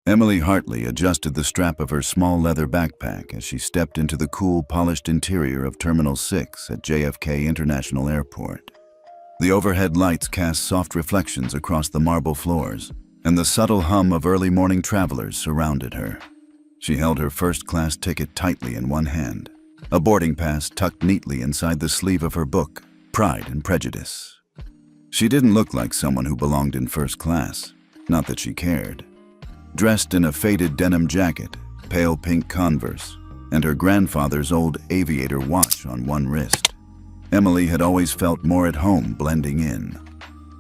Emily Hartley adjusted the strap of her small leather backpack as she stepped into the cool, polished interior of Terminal 6 at JFK International Airport. The overhead lights cast soft reflections across the marble floors, and the subtle hum of early morning travelers surrounded her. She held her first-class ticket tightly in one hand, a boarding pass tucked neatly inside the sleeve of her book, Pride and Prejudice. She didn't look like someone who belonged in first class, not that she cared. Dressed in a faded denim jacket, pale pink Converse, and her grandfather's old aviator watch on one wrist, Emily had always felt more at home blending in.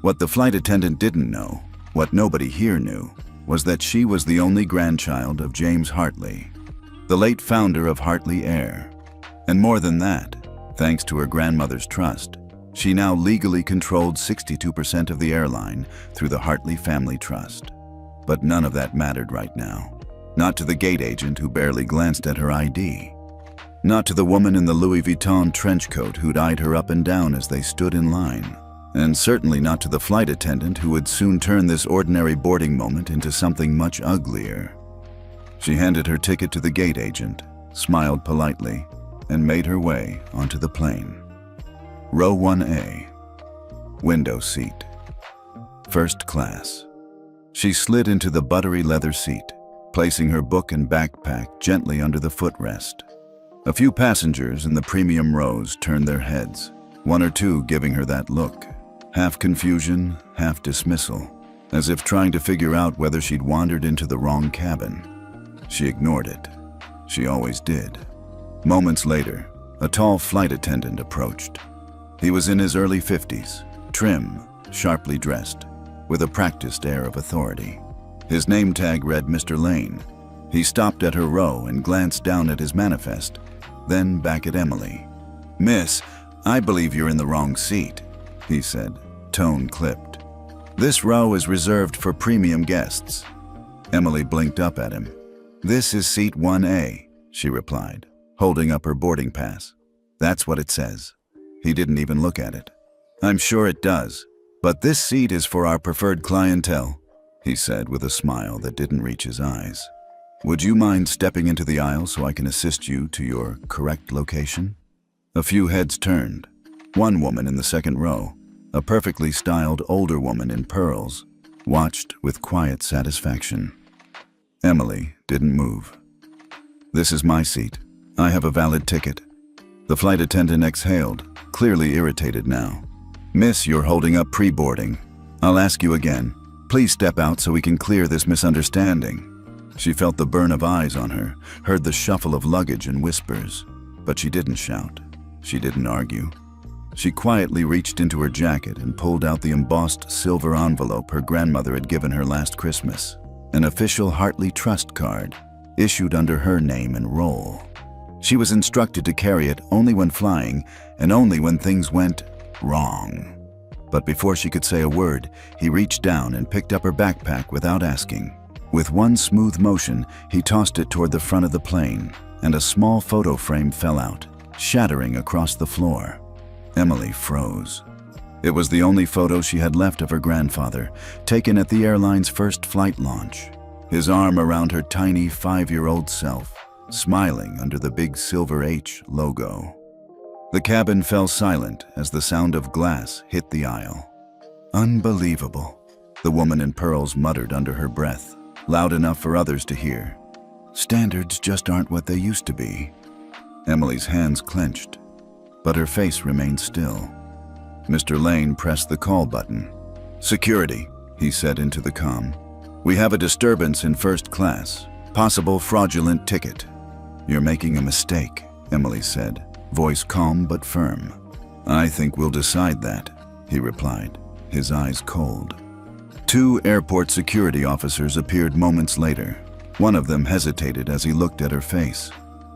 What the flight attendant didn't know, what nobody here knew, was that she was the only grandchild of James Hartley, the late founder of Hartley Air. And more than that, thanks to her grandmother's trust, she now legally controlled 62% of the airline through the Hartley Family Trust. But none of that mattered right now. Not to the gate agent who barely glanced at her ID. Not to the woman in the Louis Vuitton trench coat who'd eyed her up and down as they stood in line. And certainly not to the flight attendant who would soon turn this ordinary boarding moment into something much uglier. She handed her ticket to the gate agent, smiled politely, and made her way onto the plane. Row 1A. Window seat. First class. She slid into the buttery leather seat, placing her book and backpack gently under the footrest. A few passengers in the premium rows turned their heads, one or two giving her that look, half confusion, half dismissal, as if trying to figure out whether she'd wandered into the wrong cabin. She ignored it. She always did. Moments later, a tall flight attendant approached. He was in his early 50s, trim, sharply dressed, with a practiced air of authority. His name tag read Mr. Lane. He stopped at her row and glanced down at his manifest, then back at Emily. "Miss, I believe you're in the wrong seat," he said, tone clipped. "This row is reserved for premium guests." Emily blinked up at him. "This is seat 1A, she replied, holding up her boarding pass. "That's what it says." He didn't even look at it. "I'm sure it does. But this seat is for our preferred clientele," he said with a smile that didn't reach his eyes. "Would you mind stepping into the aisle so I can assist you to your correct location?" A few heads turned. One woman in the second row, a perfectly styled older woman in pearls, watched with quiet satisfaction. Emily didn't move. "This is my seat. I have a valid ticket." The flight attendant exhaled, clearly irritated now. "Miss, you're holding up pre-boarding. I'll ask you again. Please step out so we can clear this misunderstanding." She felt the burn of eyes on her, heard the shuffle of luggage and whispers, but she didn't shout. She didn't argue. She quietly reached into her jacket and pulled out the embossed silver envelope her grandmother had given her last Christmas, an official Hartley Trust card, issued under her name and role. She was instructed to carry it only when flying and only when things went wrong. But before she could say a word, he reached down and picked up her backpack without asking. With one smooth motion, he tossed it toward the front of the plane, and a small photo frame fell out, shattering across the floor. Emily froze. It was the only photo she had left of her grandfather, taken at the airline's first flight launch. His arm around her tiny 5-year-old self, smiling under the big silver H logo. The cabin fell silent as the sound of glass hit the aisle. "Unbelievable," the woman in pearls muttered under her breath, loud enough for others to hear. "Standards just aren't what they used to be." Emily's hands clenched, but her face remained still. Mr. Lane pressed the call button. "Security," he said into the comm. "We have a disturbance in first class. Possible fraudulent ticket." "You're making a mistake," Emily said, voice calm but firm. "I think we'll decide that," he replied, his eyes cold. 2 airport security officers appeared moments later. One of them hesitated as he looked at her face.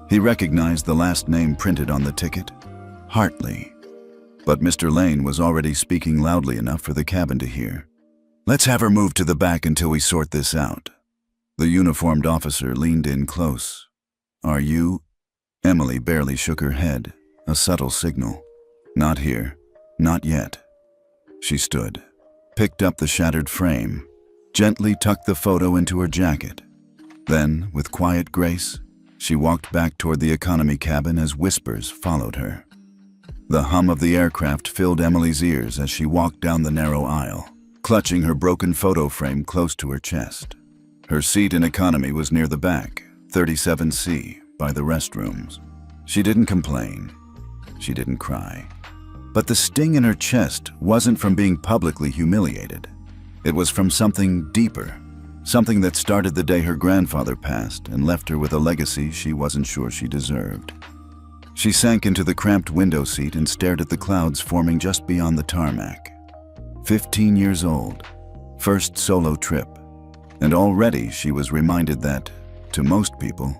He recognized the last name printed on the ticket, Hartley. But Mr. Lane was already speaking loudly enough for the cabin to hear. "Let's have her move to the back until we sort this out." The uniformed officer leaned in close. "Are you?" Emily barely shook her head, a subtle signal. "Not here. Not yet." She stood, picked up the shattered frame, gently tucked the photo into her jacket, Then, with quiet grace, she walked back toward the economy cabin as whispers followed her. The hum of the aircraft filled Emily's ears as she walked down the narrow aisle, clutching her broken photo frame close to her chest. Her seat in economy was near the back, 37C, by the restrooms. She didn't complain. She didn't cry. But the sting in her chest wasn't from being publicly humiliated. It was from something deeper, something that started the day her grandfather passed and left her with a legacy she wasn't sure she deserved. She sank into the cramped window seat and stared at the clouds forming just beyond the tarmac. 15 years old, first solo trip, and already she was reminded that, to most people,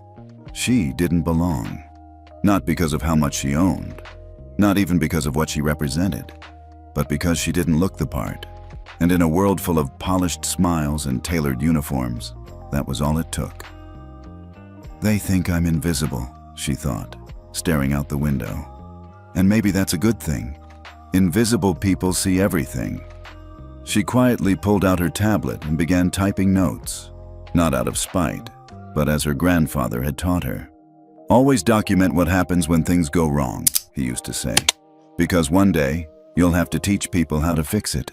she didn't belong. Not because of how much she owned, not even because of what she represented, but because she didn't look the part. And in a world full of polished smiles and tailored uniforms, that was all it took. They think I'm invisible, she thought, staring out the window. And maybe that's a good thing. Invisible people see everything. She quietly pulled out her tablet and began typing notes, not out of spite, but as her grandfather had taught her. Always document what happens when things go wrong, he used to say, because one day you'll have to teach people how to fix it.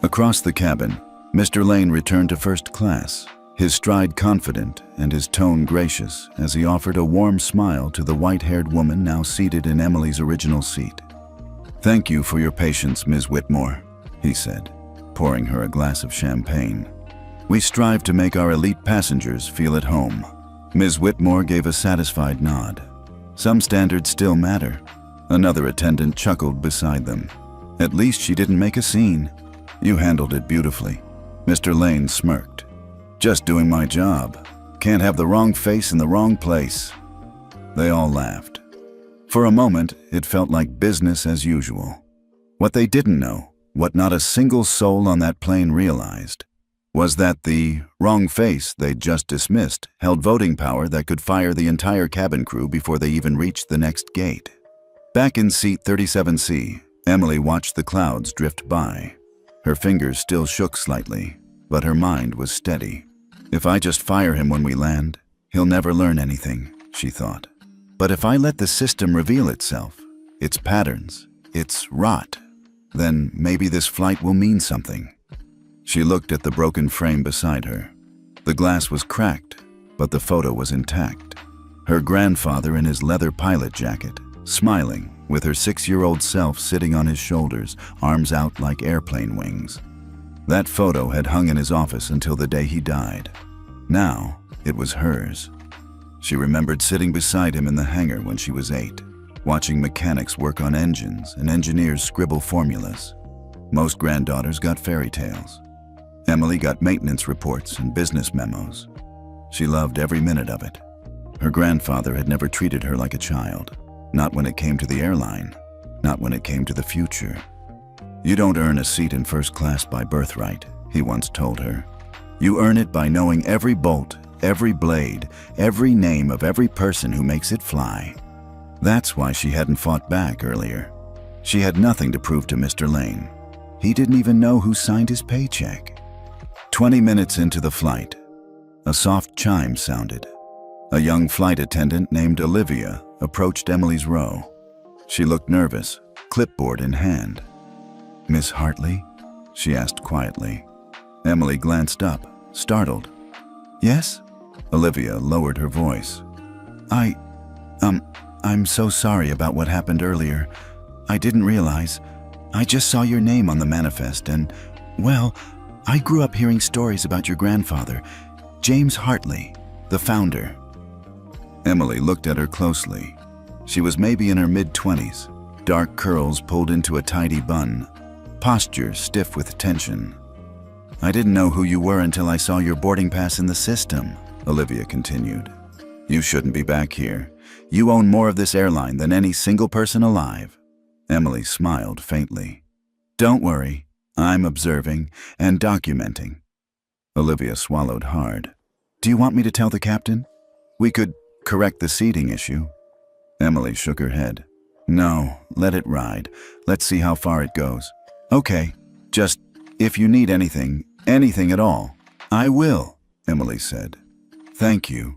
Across the cabin, Mr. Lane returned to first class, his stride confident and his tone gracious as he offered a warm smile to the white-haired woman now seated in Emily's original seat. "Thank you for your patience, Ms. Whitmore," he said, pouring her a glass of champagne. "We strive to make our elite passengers feel at home." Ms. Whitmore gave a satisfied nod. Some standards still matter. Another attendant chuckled beside them. "At least she didn't make a scene." "You handled it beautifully." Mr. Lane smirked. "Just doing my job. Can't have the wrong face in the wrong place." They all laughed. For a moment, it felt like business as usual. What they didn't know, what not a single soul on that plane realized, was that the wrong face they'd just dismissed held voting power that could fire the entire cabin crew before they even reached the next gate. Back in seat 37C, Emily watched the clouds drift by. Her fingers still shook slightly, but her mind was steady. "If I just fire him when we land, he'll never learn anything," she thought. "But if I let the system reveal itself, its patterns, its rot, then maybe this flight will mean something." She looked at the broken frame beside her. The glass was cracked, but the photo was intact. Her grandfather in his leather pilot jacket, smiling, with her 6-year-old self sitting on his shoulders, arms out like airplane wings. That photo had hung in his office until the day he died. Now, it was hers. She remembered sitting beside him in the hangar when she was 8, watching mechanics work on engines and engineers scribble formulas. Most granddaughters got fairy tales. Emily got maintenance reports and business memos. She loved every minute of it. Her grandfather had never treated her like a child. Not when it came to the airline, not when it came to the future. "You don't earn a seat in first class by birthright," he once told her. "You earn it by knowing every bolt, every blade, every name of every person who makes it fly." That's why she hadn't fought back earlier. She had nothing to prove to Mr. Lane. He didn't even know who signed his paycheck. 20 minutes into the flight, a soft chime sounded. A young flight attendant named Olivia approached Emily's row. She looked nervous, clipboard in hand. "Miss Hartley?" she asked quietly. Emily glanced up, startled. "Yes?" Olivia lowered her voice. I'm so sorry about what happened earlier. I didn't realize. I just saw your name on the manifest and, well, I grew up hearing stories about your grandfather, James Hartley, the founder." Emily looked at her closely. She was maybe in her mid-20s, dark curls pulled into a tidy bun, posture stiff with tension. "I didn't know who you were until I saw your boarding pass in the system," Olivia continued. "You shouldn't be back here. You own more of this airline than any single person alive." Emily smiled faintly. "Don't worry, I'm observing and documenting." Olivia swallowed hard. "Do you want me to tell the captain? We could correct the seating issue." Emily shook her head. "No, let it ride. Let's see how far it goes." "Okay, just if you need anything at all." "I will," Emily said. Thank you."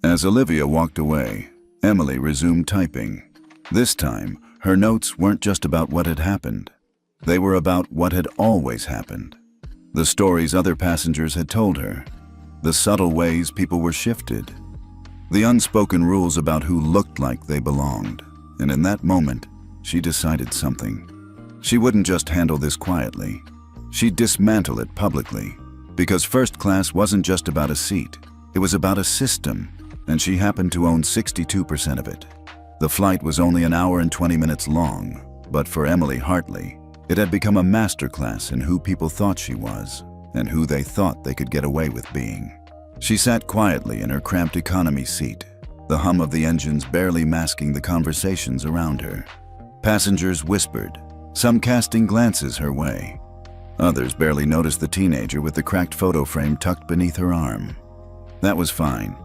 As Olivia walked away, Emily resumed typing. This time, her notes weren't just about what had happened. They were about what had always happened. The stories other passengers had told her. The subtle ways people were shifted. The unspoken rules about who looked like they belonged. And in that moment, she decided something. She wouldn't just handle this quietly. She'd dismantle it publicly. Because first class wasn't just about a seat. It was about a system, and she happened to own 62% of it. The flight was only an hour and 20 minutes long, but for Emily Hartley, it had become a masterclass in who people thought she was, and who they thought they could get away with being. She sat quietly in her cramped economy seat, the hum of the engines barely masking the conversations around her. Passengers whispered, some casting glances her way. Others barely noticed the teenager with the cracked photo frame tucked beneath her arm. That was fine.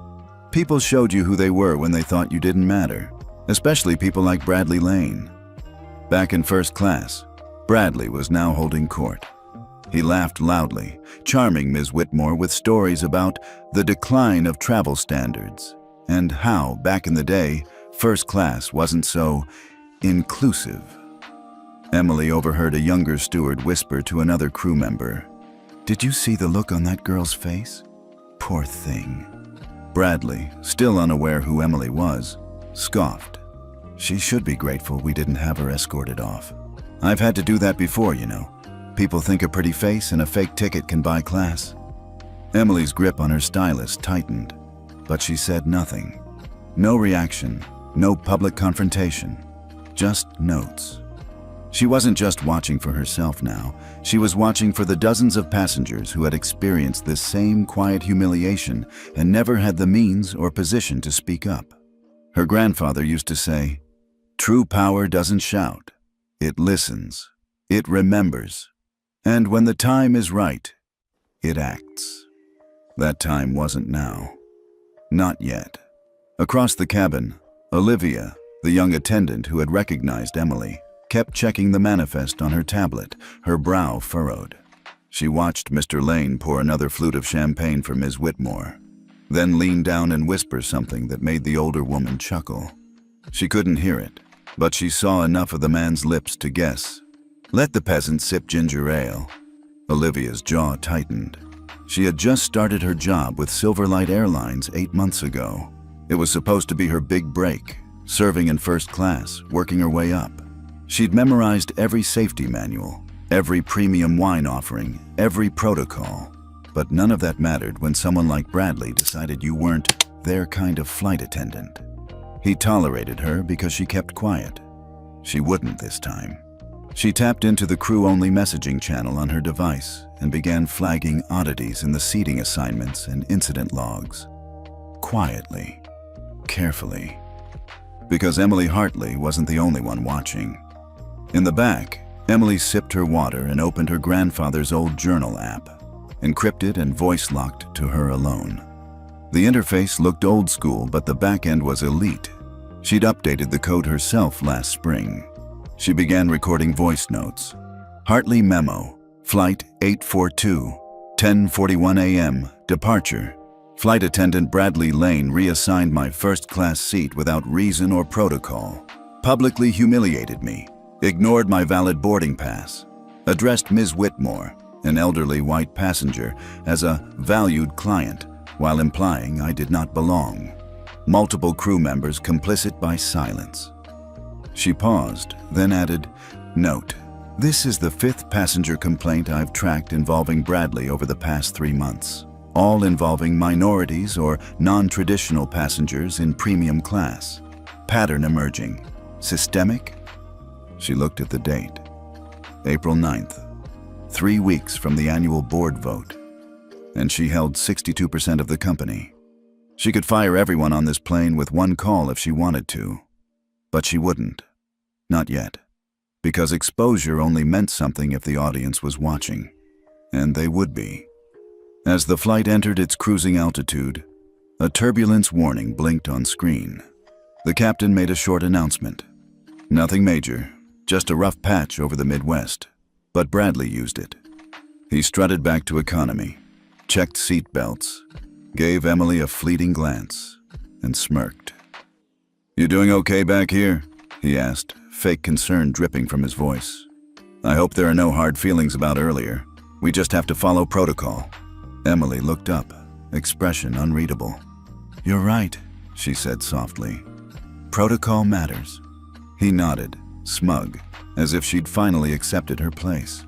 People showed you who they were when they thought you didn't matter, especially people like Bradley Lane. Back in first class, Bradley was now holding court. He laughed loudly, charming Ms. Whitmore with stories about the decline of travel standards and how, back in the day, first class wasn't so inclusive. Emily overheard a younger steward whisper to another crew member, "Did you see the look on that girl's face? Poor thing." Bradley, still unaware who Emily was, scoffed. "She should be grateful we didn't have her escorted off. I've had to do that before, you know. People think a pretty face and a fake ticket can buy class." Emily's grip on her stylus tightened, but she said nothing. No reaction, no public confrontation, just notes. She wasn't just watching for herself now. She was watching for the dozens of passengers who had experienced this same quiet humiliation and never had the means or position to speak up. Her grandfather used to say, "True power doesn't shout. It listens. It remembers. And when the time is right, it acts." That time wasn't now. Not yet. Across the cabin, Olivia, the young attendant who had recognized Emily, kept checking the manifest on her tablet, her brow furrowed. She watched Mr. Lane pour another flute of champagne for Ms. Whitmore, then leaned down and whisper something that made the older woman chuckle. She couldn't hear it, but she saw enough of the man's lips to guess. "Let the peasant sip ginger ale." Olivia's jaw tightened. She had just started her job with Silverlight Airlines 8 months ago. It was supposed to be her big break, serving in first class, working her way up. She'd memorized every safety manual, every premium wine offering, every protocol. But none of that mattered when someone like Bradley decided you weren't their kind of flight attendant. He tolerated her because she kept quiet. She wouldn't this time. She tapped into the crew-only messaging channel on her device and began flagging oddities in the seating assignments and incident logs. Quietly, carefully. Because Emily Hartley wasn't the only one watching. In the back, Emily sipped her water and opened her grandfather's old journal app, encrypted and voice-locked to her alone. The interface looked old school, but the back end was elite. She'd updated the code herself last spring. She began recording voice notes. "Hartley memo, flight 842, 10:41 a.m., departure. Flight attendant Bradley Lane reassigned my first-class seat without reason or protocol. Publicly humiliated me. Ignored my valid boarding pass. Addressed Ms. Whitmore, an elderly white passenger, as a valued client, while implying I did not belong. Multiple crew members complicit by silence." She paused, then added, "Note, this is the 5th passenger complaint I've tracked involving Bradley over the past 3 months, all involving minorities or non-traditional passengers in premium class. Pattern emerging. Systemic?" She looked at the date. April 9th, 3 weeks from the annual board vote. And she held 62% of the company. She could fire everyone on this plane with one call if she wanted to. But she wouldn't. Not yet. Because exposure only meant something if the audience was watching. And they would be. As the flight entered its cruising altitude, a turbulence warning blinked on screen. The captain made a short announcement. Nothing major, just a rough patch over the Midwest. But Bradley used it. He strutted back to economy, checked seat belts, gave Emily a fleeting glance, and smirked. "You doing okay back here?" he asked, fake concern dripping from his voice. "I hope there are no hard feelings about earlier. We just have to follow protocol." Emily looked up, expression unreadable. "You're right," she said softly. "Protocol matters." He nodded, smug, as if she'd finally accepted her place.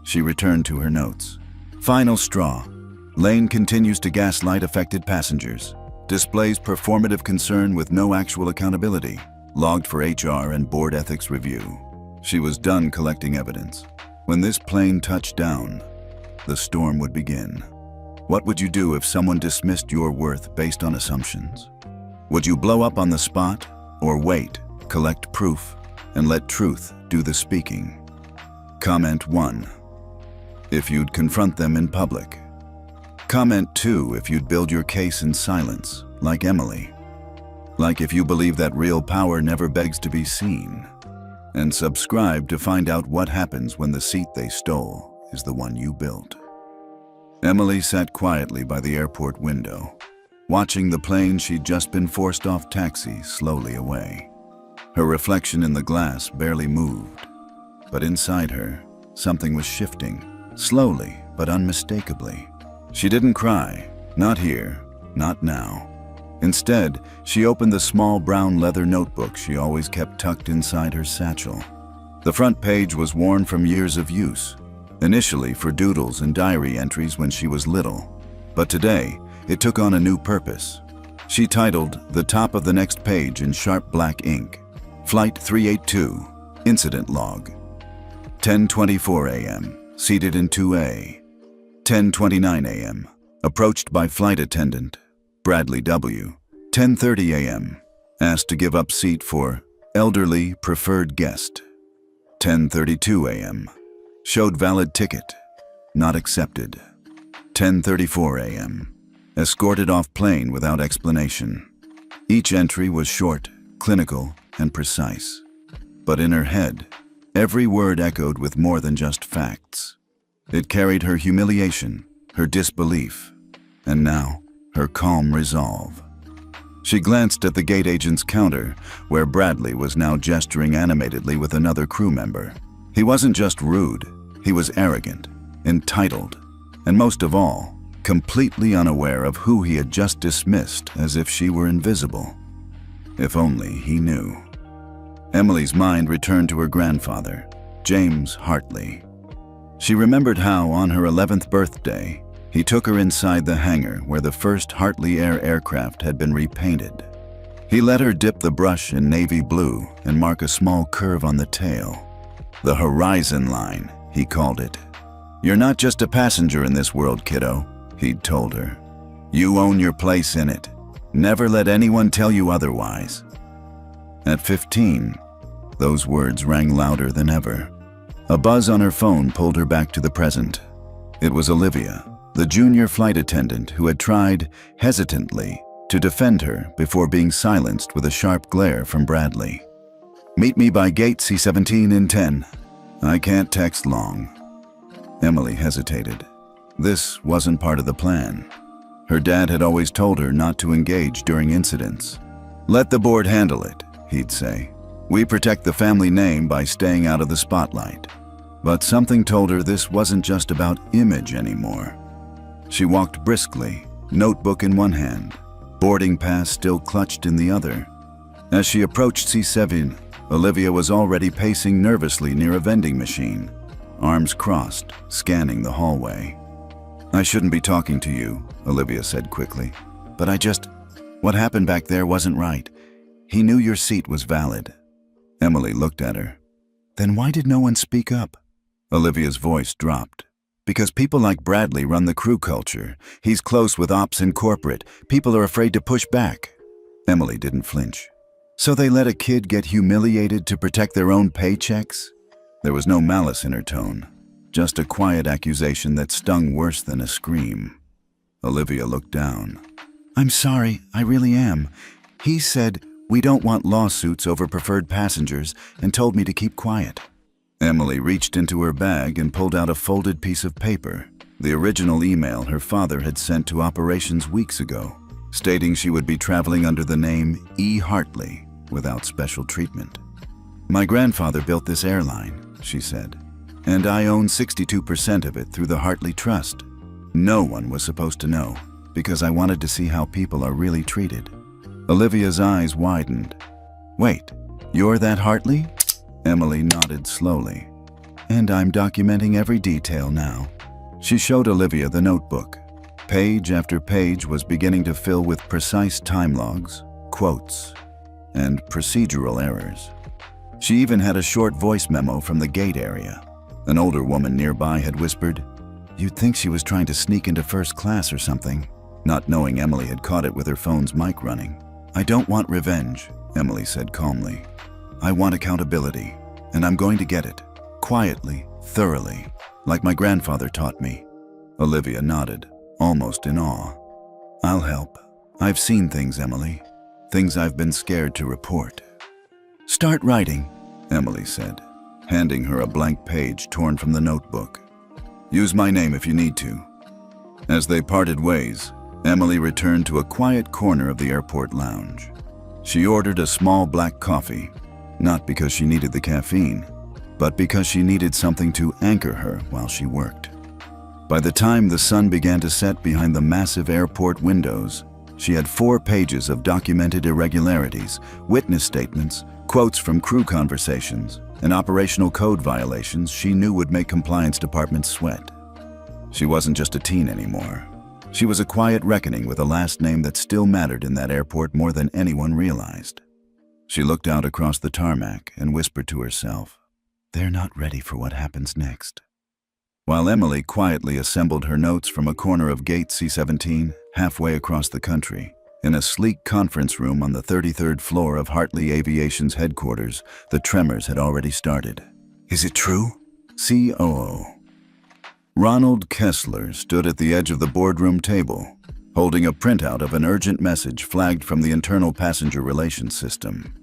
She returned to her notes. Final straw. Lane continues to gaslight affected passengers. Displays performative concern with no actual accountability. Logged for HR and board ethics review. She was done collecting evidence. When this plane touched down, the storm would begin. What would you do if someone dismissed your worth based on assumptions? Would you blow up on the spot, or wait, collect proof, and let truth do the speaking? Comment 1. If you'd confront them in public. Comment 2 if you'd build your case in silence, like Emily. Like if you believe that real power never begs to be seen. And subscribe to find out what happens when the seat they stole is the one you built. Emily sat quietly by the airport window, watching the plane she'd just been forced off taxi slowly away. Her reflection in the glass barely moved, but inside her, something was shifting, slowly but unmistakably. She didn't cry, not here, not now. Instead, she opened the small brown leather notebook she always kept tucked inside her satchel. The front page was worn from years of use, initially for doodles and diary entries when she was little. But today, it took on a new purpose. She titled the top of the next page in sharp black ink, Flight 382, Incident Log. 10:24 a.m., seated in 2A. 10:29 a.m., approached by flight attendant, Bradley W. 10:30 a.m., asked to give up seat for elderly preferred guest. 10:32 a.m., showed valid ticket, not accepted. 10:34 a.m., escorted off plane without explanation. Each entry was short, clinical, and precise. But in her head, every word echoed with more than just facts. It carried her humiliation, her disbelief, and now her calm resolve. She glanced at the gate agent's counter, where Bradley was now gesturing animatedly with another crew member. He wasn't just rude, he was arrogant, entitled, and most of all, completely unaware of who he had just dismissed as if she were invisible. If only he knew. Emily's mind returned to her grandfather, James Hartley. She remembered how, on her 11th birthday, he took her inside the hangar where the first Hartley Air aircraft had been repainted. He let her dip the brush in navy blue and mark a small curve on the tail. The horizon line, he called it. "You're not just a passenger in this world, kiddo," he'd told her. "You own your place in it. Never let anyone tell you otherwise." At 15, those words rang louder than ever. A buzz on her phone pulled her back to the present. It was Olivia, the junior flight attendant who had tried, hesitantly, to defend her before being silenced with a sharp glare from Bradley. "Meet me by gate C-17 in 10. I can't text long." Emily hesitated. This wasn't part of the plan. Her dad had always told her not to engage during incidents. "Let the board handle it," he'd say. "We protect the family name by staying out of the spotlight." But something told her this wasn't just about image anymore. She walked briskly, notebook in one hand, boarding pass still clutched in the other. As she approached C7, Olivia was already pacing nervously near a vending machine, arms crossed, scanning the hallway. "I shouldn't be talking to you," Olivia said quickly. "But what happened back there wasn't right. He knew your seat was valid." Emily looked at her. "Then why did no one speak up?" Olivia's voice dropped. "Because people like Bradley run the crew culture. He's close with ops and corporate. People are afraid to push back." Emily didn't flinch. "So they let a kid get humiliated to protect their own paychecks?" There was no malice in her tone, just a quiet accusation that stung worse than a scream. Olivia looked down. "I'm sorry, I really am. He said, we don't want lawsuits over preferred passengers, and told me to keep quiet." Emily reached into her bag and pulled out a folded piece of paper. The original email her father had sent to operations weeks ago, stating she would be traveling under the name E. Hartley without special treatment. "My grandfather built this airline," she said, "and I own 62% of it through the Hartley Trust. No one was supposed to know, because I wanted to see how people are really treated." Olivia's eyes widened. "Wait, you're that Hartley?" Emily nodded slowly. "And I'm documenting every detail now." She showed Olivia the notebook. Page after page was beginning to fill with precise time logs, quotes, and procedural errors. She even had a short voice memo from the gate area. An older woman nearby had whispered, "You'd think she was trying to sneak into first class or something," not knowing Emily had caught it with her phone's mic running. "I don't want revenge," Emily said calmly. "I want accountability, and I'm going to get it. Quietly, thoroughly, like my grandfather taught me." Olivia nodded, almost in awe. "I'll help. I've seen things, Emily. Things I've been scared to report." "Start writing," Emily said, handing her a blank page torn from the notebook. "Use my name if you need to." As they parted ways, Emily returned to a quiet corner of the airport lounge. She ordered a small black coffee, not because she needed the caffeine, but because she needed something to anchor her while she worked. By the time the sun began to set behind the massive airport windows, she had 4 pages of documented irregularities, witness statements, quotes from crew conversations, and operational code violations she knew would make compliance departments sweat. She wasn't just a teen anymore. She was a quiet reckoning with a last name that still mattered in that airport more than anyone realized. She looked out across the tarmac and whispered to herself, "They're not ready for what happens next." While Emily quietly assembled her notes from a corner of Gate C-17, halfway across the country, in a sleek conference room on the 33rd floor of Hartley Aviation's headquarters, the tremors had already started. "Is it true?" COO Ronald Kessler stood at the edge of the boardroom table, holding a printout of an urgent message flagged from the internal passenger relations system.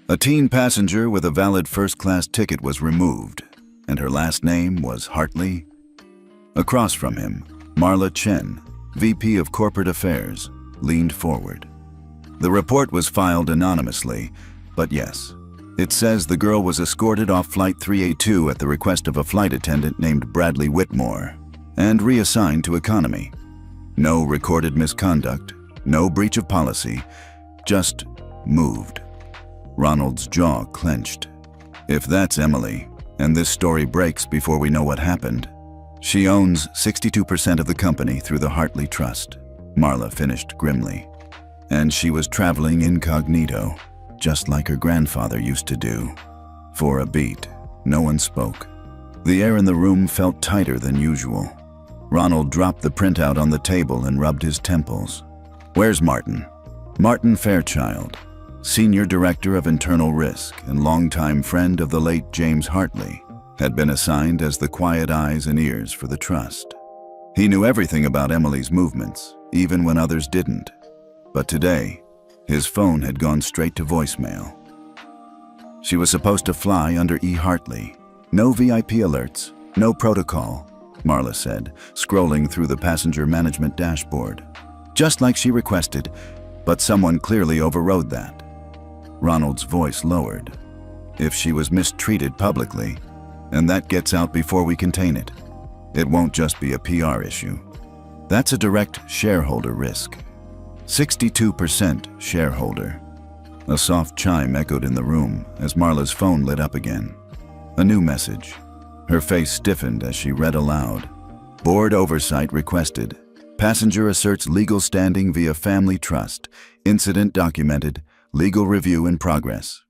A teen passenger with a valid first-class ticket was removed, and her last name was Hartley. Across from him, Marla Chen, VP of Corporate Affairs, leaned forward. The report was filed anonymously, but yes, it says the girl was escorted off Flight 382 at the request of a flight attendant named Bradley Whitmore and reassigned to economy. No recorded misconduct, no breach of policy, just moved. Ronald's jaw clenched. If that's Emily, and this story breaks before we know what happened, she owns 62% of the company through the Hartley Trust, Marla finished grimly. And she was traveling incognito, just like her grandfather used to do. For a beat, no one spoke. The air in the room felt tighter than usual. Ronald dropped the printout on the table and rubbed his temples. "Where's Martin?" Martin Fairchild, Senior Director of Internal Risk and longtime friend of the late James Hartley, had been assigned as the quiet eyes and ears for the trust. He knew everything about Emily's movements, even when others didn't. But today, his phone had gone straight to voicemail. She was supposed to fly under E. Hartley. No VIP alerts, no protocol, Marla said, scrolling through the passenger management dashboard. Just like she requested, but someone clearly overrode that. Ronald's voice lowered. If she was mistreated publicly, and that gets out before we contain it, it won't just be a PR issue. That's a direct shareholder risk. 62% shareholder. A soft chime echoed in the room as Marla's phone lit up again. A new message. Her face stiffened as she read aloud. Board oversight requested. Passenger asserts legal standing via family trust. Incident documented. Legal review in progress.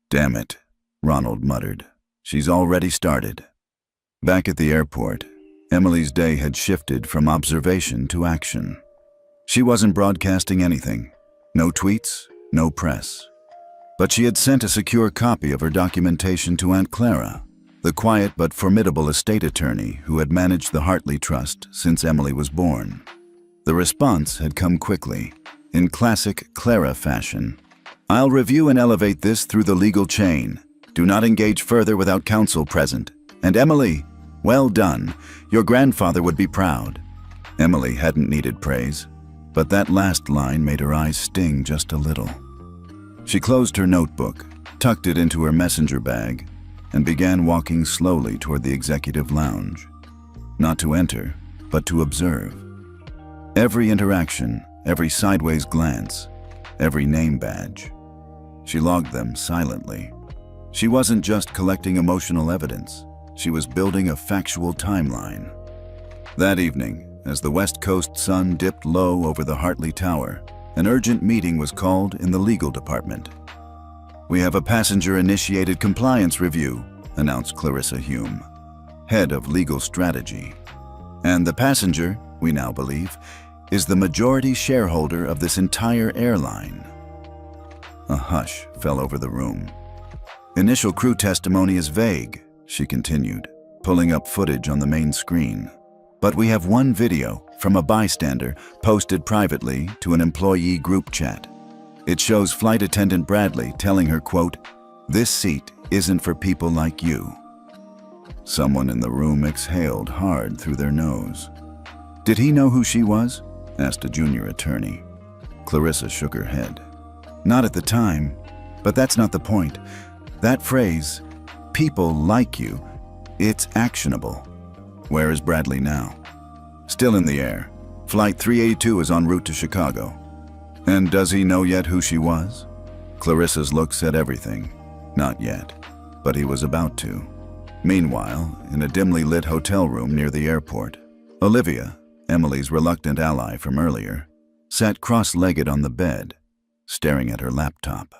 Damn it, Ronald muttered. She's already started. Back at the airport, Emily's day had shifted from observation to action. She wasn't broadcasting anything. No tweets, no press. But she had sent a secure copy of her documentation to Aunt Clara, the quiet but formidable estate attorney who had managed the Hartley Trust since Emily was born. The response had come quickly, in classic Clara fashion. "I'll review and elevate this through the legal chain. Do not engage further without counsel present. And Emily, Well done. Your grandfather would be proud." Emily hadn't needed praise, but that last line made her eyes sting just a little. She closed her notebook, tucked it into her messenger bag, and began walking slowly toward the executive lounge. Not to enter, but to observe. Every interaction, every sideways glance, every name badge. She logged them silently. She wasn't just collecting emotional evidence. She was building a factual timeline. That evening, as the West Coast sun dipped low over the Hartley Tower, an urgent meeting was called in the legal department. "We have a passenger-initiated compliance review," announced Clarissa Hume, head of legal strategy. "And the passenger, we now believe, is the majority shareholder of this entire airline." A hush fell over the room. "Initial crew testimony is vague," she continued, pulling up footage on the main screen. "But we have one video from a bystander posted privately to an employee group chat. It shows Flight Attendant Bradley telling her, quote, 'This seat isn't for people like you.'" Someone in the room exhaled hard through their nose. "Did he know who she was?" asked a junior attorney. Clarissa shook her head. "Not at the time, but that's not the point. That phrase, 'people like you,' it's actionable." "Where is Bradley now?" "Still in the air. Flight 382 is en route to Chicago." "And does he know yet who she was?" Clarissa's look said everything. Not yet, but he was about to. Meanwhile, in a dimly lit hotel room near the airport, Olivia, Emily's reluctant ally from earlier, sat cross-legged on the bed, staring at her laptop.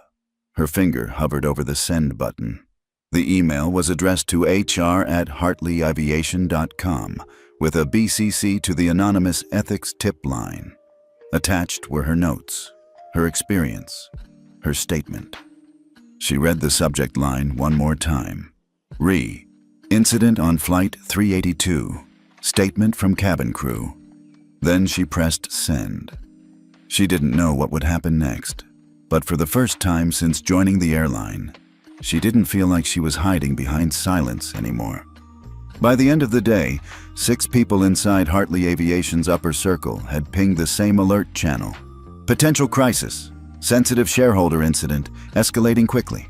Her finger hovered over the send button. The email was addressed to hr@hartleyaviation.com with a BCC to the anonymous ethics tip line. Attached were her notes, her experience, her statement. She read the subject line one more time. Incident on Flight 382. Statement from cabin crew. Then she pressed send. She didn't know what would happen next, but for the first time since joining the airline, she didn't feel like she was hiding behind silence anymore. By the end of the day, 6 people inside Hartley Aviation's upper circle had pinged the same alert channel. "Potential crisis. Sensitive shareholder incident. Escalating quickly."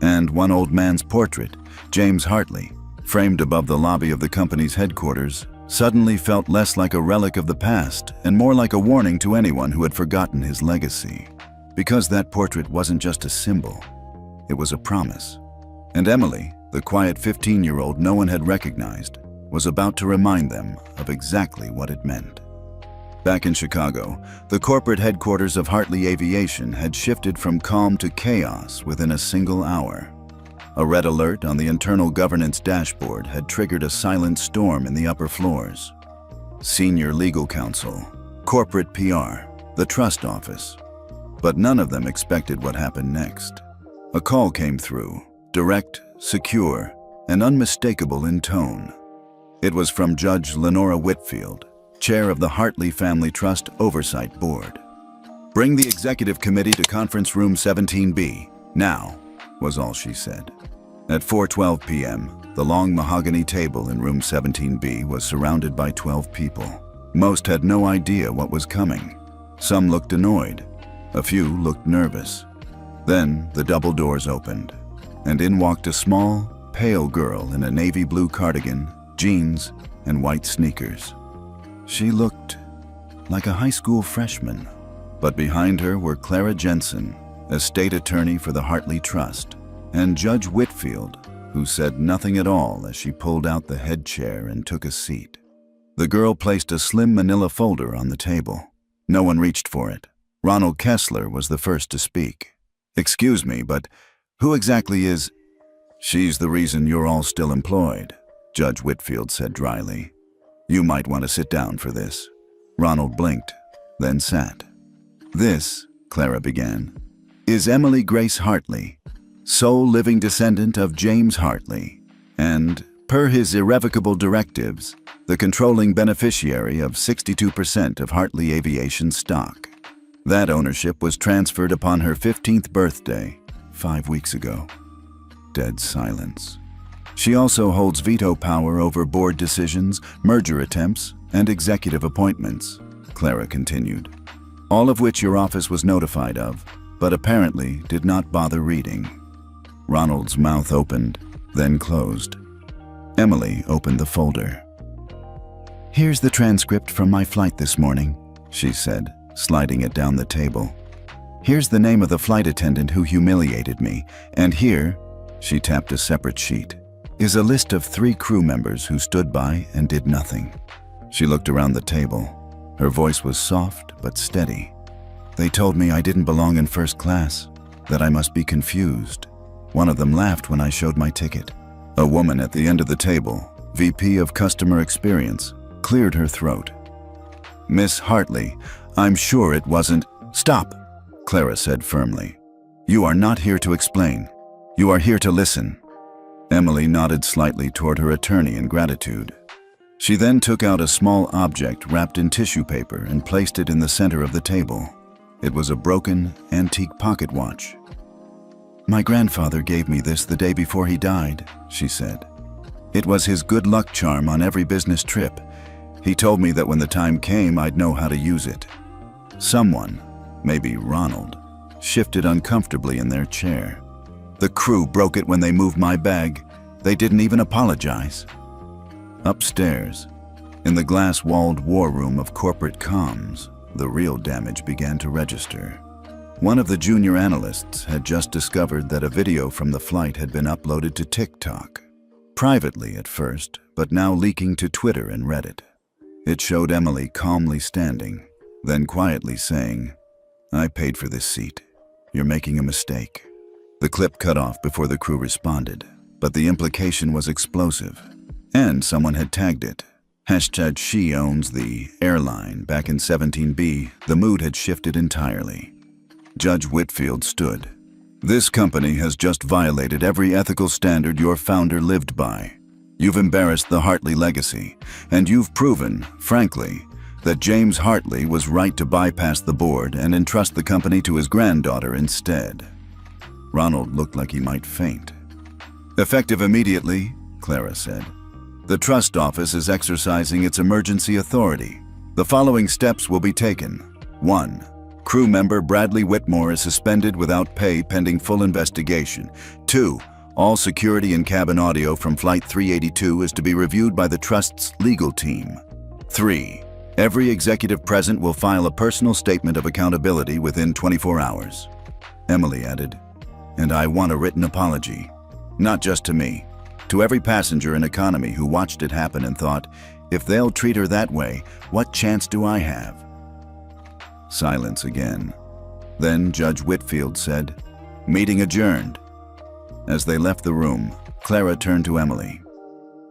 And one old man's portrait, James Hartley, framed above the lobby of the company's headquarters, suddenly felt less like a relic of the past and more like a warning to anyone who had forgotten his legacy. Because that portrait wasn't just a symbol, it was a promise. And Emily, the quiet 15-year-old no one had recognized, was about to remind them of exactly what it meant. Back in Chicago, the corporate headquarters of Hartley Aviation had shifted from calm to chaos within a single hour. A red alert on the internal governance dashboard had triggered a silent storm in the upper floors. Senior legal counsel, corporate PR, the trust office. But none of them expected what happened next. A call came through, direct, secure, and unmistakable in tone. It was from Judge Lenora Whitfield, chair of the Hartley Family Trust Oversight Board. "Bring the executive committee to conference room 17B, now," was all she said. At 4:12 p.m., the long mahogany table in room 17B was surrounded by 12 people. Most had no idea what was coming. Some looked annoyed. A few looked nervous. Then the double doors opened, and in walked a small, pale girl in a navy blue cardigan, jeans, and white sneakers. She looked like a high school freshman, but behind her were Clara Jensen, a state attorney for the Hartley Trust, and Judge Whitfield, who said nothing at all as she pulled out the head chair and took a seat. The girl placed a slim manila folder on the table. No one reached for it. Ronald Kessler was the first to speak. "Excuse me, but who exactly is—" "She's the reason you're all still employed," Judge Whitfield said dryly. "You might want to sit down for this." Ronald blinked, then sat. "This," Clara began, "is Emily Grace Hartley, sole living descendant of James Hartley, and, per his irrevocable directives, the controlling beneficiary of 62% of Hartley Aviation stock. That ownership was transferred upon her 15th birthday, 5 weeks ago." Dead silence. She also holds veto power over board decisions, merger attempts, and executive appointments, Clara continued, all of which your office was notified of, but apparently did not bother reading. Ronald's mouth opened, then closed. Emily opened the folder. "Here's the transcript from my flight this morning," she said, sliding it down the table. "Here's the name of the flight attendant who humiliated me, and here," she tapped a separate sheet, "is a list of 3 crew members who stood by and did nothing." She looked around the table. Her voice was soft but steady. "They told me I didn't belong in first class, that I must be confused. One of them laughed when I showed my ticket." A woman at the end of the table, VP of Customer Experience, cleared her throat. "Miss Hartley, I'm sure it wasn't—" "Stop," Clara said firmly. "You are not here to explain. You are here to listen." Emily nodded slightly toward her attorney in gratitude. She then took out a small object wrapped in tissue paper and placed it in the center of the table. It was a broken, antique pocket watch. "My grandfather gave me this the day before he died," she said. "It was his good luck charm on every business trip. He told me that when the time came, I'd know how to use it." Someone, maybe Ronald, shifted uncomfortably in their chair. "The crew broke it when they moved my bag. They didn't even apologize." Upstairs, in the glass-walled war room of corporate comms, the real damage began to register. One of the junior analysts had just discovered that a video from the flight had been uploaded to TikTok. Privately at first, but now leaking to Twitter and Reddit. It showed Emily calmly standing, then quietly saying, "I paid for this seat. You're making a mistake." The clip cut off before the crew responded, but the implication was explosive. And someone had tagged it. #she owns the Airline. Back in 17B, the mood had shifted entirely. Judge Whitfield stood. "This company has just violated every ethical standard your founder lived by. You've embarrassed the Hartley legacy, and you've proven, frankly, that James Hartley was right to bypass the board and entrust the company to his granddaughter instead." Ronald looked like he might faint. "Effective immediately," Clara said. "The trust office is exercising its emergency authority. The following steps will be taken. 1. Crew member Bradley Whitmore is suspended without pay pending full investigation. 2. All security and cabin audio from Flight 382 is to be reviewed by the Trust's legal team. 3. Every executive present will file a personal statement of accountability within 24 hours. Emily added, "And I want a written apology. Not just to me. To every passenger in economy who watched it happen and thought, if they'll treat her that way, what chance do I have?" Silence again. Then Judge Whitfield said, "Meeting adjourned." As they left the room, Clara turned to Emily.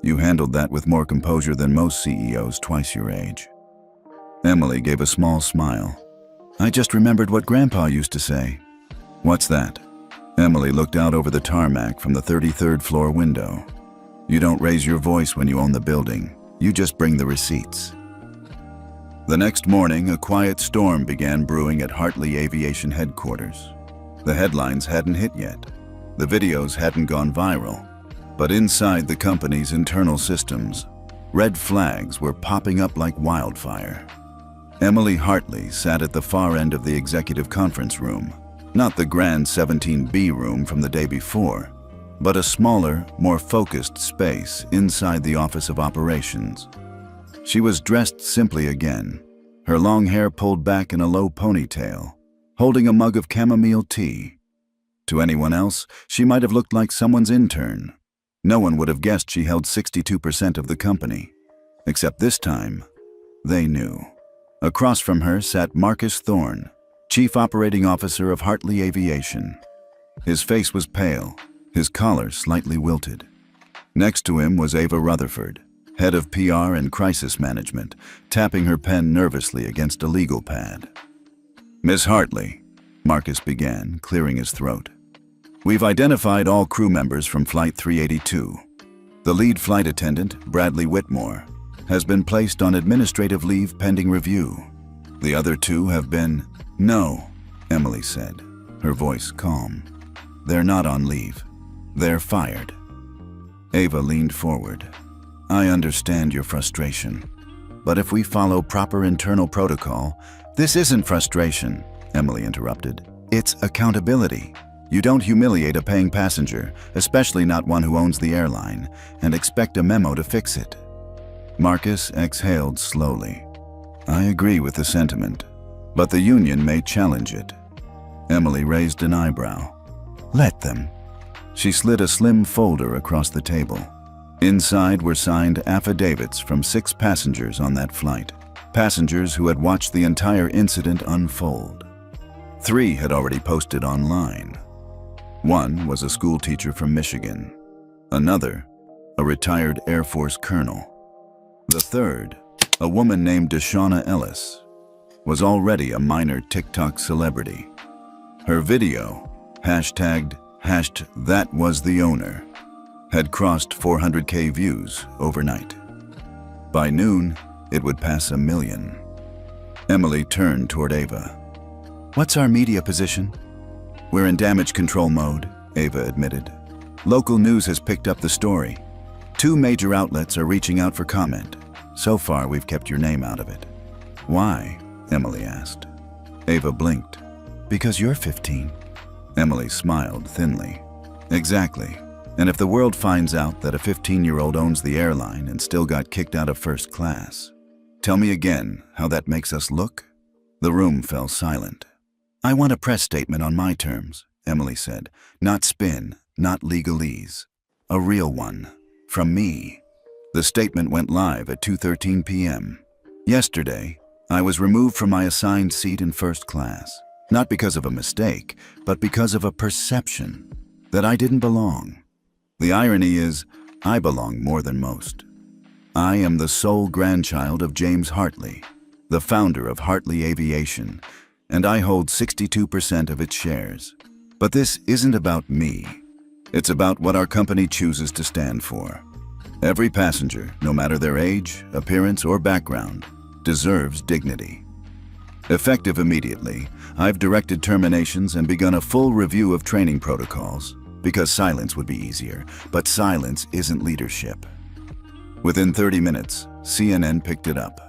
"You handled that with more composure than most CEOs twice your age." Emily gave a small smile. "I just remembered what Grandpa used to say." "What's that?" Emily looked out over the tarmac from the 33rd floor window. "You don't raise your voice when you own the building. You just bring the receipts." The next morning, a quiet storm began brewing at Hartley Aviation headquarters. The headlines hadn't hit yet. The videos hadn't gone viral. But inside the company's internal systems, red flags were popping up like wildfire. Emily Hartley sat at the far end of the executive conference room, not the grand 17B room from the day before, but a smaller, more focused space inside the Office of Operations. She was dressed simply again, her long hair pulled back in a low ponytail, holding a mug of chamomile tea. To anyone else, she might have looked like someone's intern. No one would have guessed she held 62% of the company. Except this time, they knew. Across from her sat Marcus Thorne, Chief Operating Officer of Hartley Aviation. His face was pale, his collar slightly wilted. Next to him was Ava Rutherford, Head of PR and Crisis Management, tapping her pen nervously against a legal pad. "Miss Hartley," Marcus began, clearing his throat. "We've identified all crew members from Flight 382. The lead flight attendant, Bradley Whitmore, has been placed on administrative leave pending review. The other 2 have been—" "No," Emily said, her voice calm. "They're not on leave. They're fired." Ava leaned forward. I understand your frustration, but if we follow proper internal protocol— This isn't frustration, Emily interrupted. It's accountability. You don't humiliate a paying passenger, especially not one who owns the airline, and expect a memo to fix it. Marcus exhaled slowly. I agree with the sentiment, but the union may challenge it. Emily raised an eyebrow. Let them. She slid a slim folder across the table. Inside were signed affidavits from 6 passengers on that flight, passengers who had watched the entire incident unfold. 3 had already posted online. 1 was a school teacher from Michigan. Another, a retired Air Force colonel. The third, a woman named Deshauna Ellis, was already a minor TikTok celebrity. Her video, #ThatWasTheOwner, had crossed 400K views overnight. By noon, it would pass 1 million. Emily turned toward Ava. What's our media position? We're in damage control mode, Ava admitted. Local news has picked up the story. 2 major outlets are reaching out for comment. So far, we've kept your name out of it. Why? Emily asked. Ava blinked. Because you're 15. Emily smiled thinly. Exactly. And if the world finds out that a 15-year-old owns the airline and still got kicked out of first class, tell me again how that makes us look? The room fell silent. I want a press statement on my terms, Emily said. Not spin, not legalese. A real one. From me. The statement went live at 2:13 p.m. Yesterday, I was removed from my assigned seat in first class. Not because of a mistake, but because of a perception that I didn't belong. The irony is, I belong more than most. I am the sole grandchild of James Hartley, the founder of Hartley Aviation, and I hold 62% of its shares. But this isn't about me. It's about what our company chooses to stand for. Every passenger, no matter their age, appearance, or background, deserves dignity. Effective immediately, I've directed terminations and begun a full review of training protocols, because silence would be easier, but silence isn't leadership. Within 30 minutes, CNN picked it up.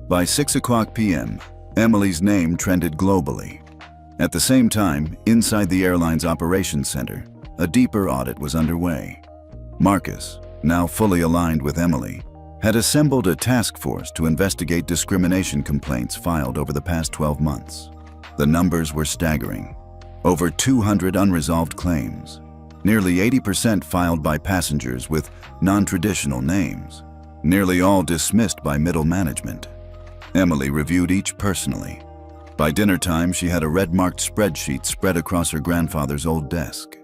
By 6:00 p.m., Emily's name trended globally. At the same time, inside the airline's operations center, a deeper audit was underway. Marcus, now fully aligned with Emily, had assembled a task force to investigate discrimination complaints filed over the past 12 months. The numbers were staggering. Over 200 unresolved claims, nearly 80% filed by passengers with non-traditional names, nearly all dismissed by middle management. Emily reviewed each personally. By dinner time, she had a red-marked spreadsheet spread across her grandfather's old desk.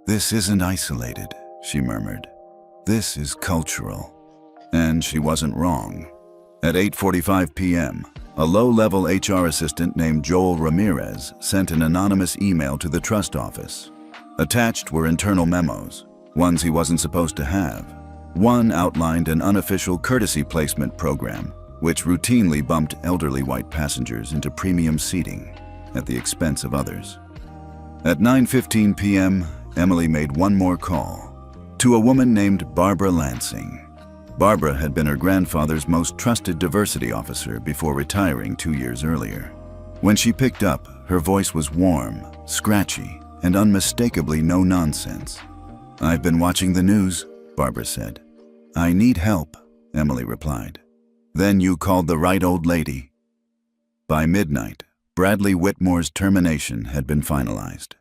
This isn't isolated, she murmured. This is cultural. And she wasn't wrong. At 8:45 p.m., a low-level HR assistant named Joel Ramirez sent an anonymous email to the trust office. Attached were internal memos, ones he wasn't supposed to have. One outlined an unofficial courtesy placement program, which routinely bumped elderly white passengers into premium seating at the expense of others. At 9:15 p.m., Emily made one more call to a woman named Barbara Lansing. Barbara had been her grandfather's most trusted diversity officer before retiring 2 years earlier. When she picked up, her voice was warm, scratchy, and unmistakably no nonsense. I've been watching the news, Barbara said. I need help, Emily replied. Then you called the right old lady. By midnight, Bradley Whitmore's termination had been finalized.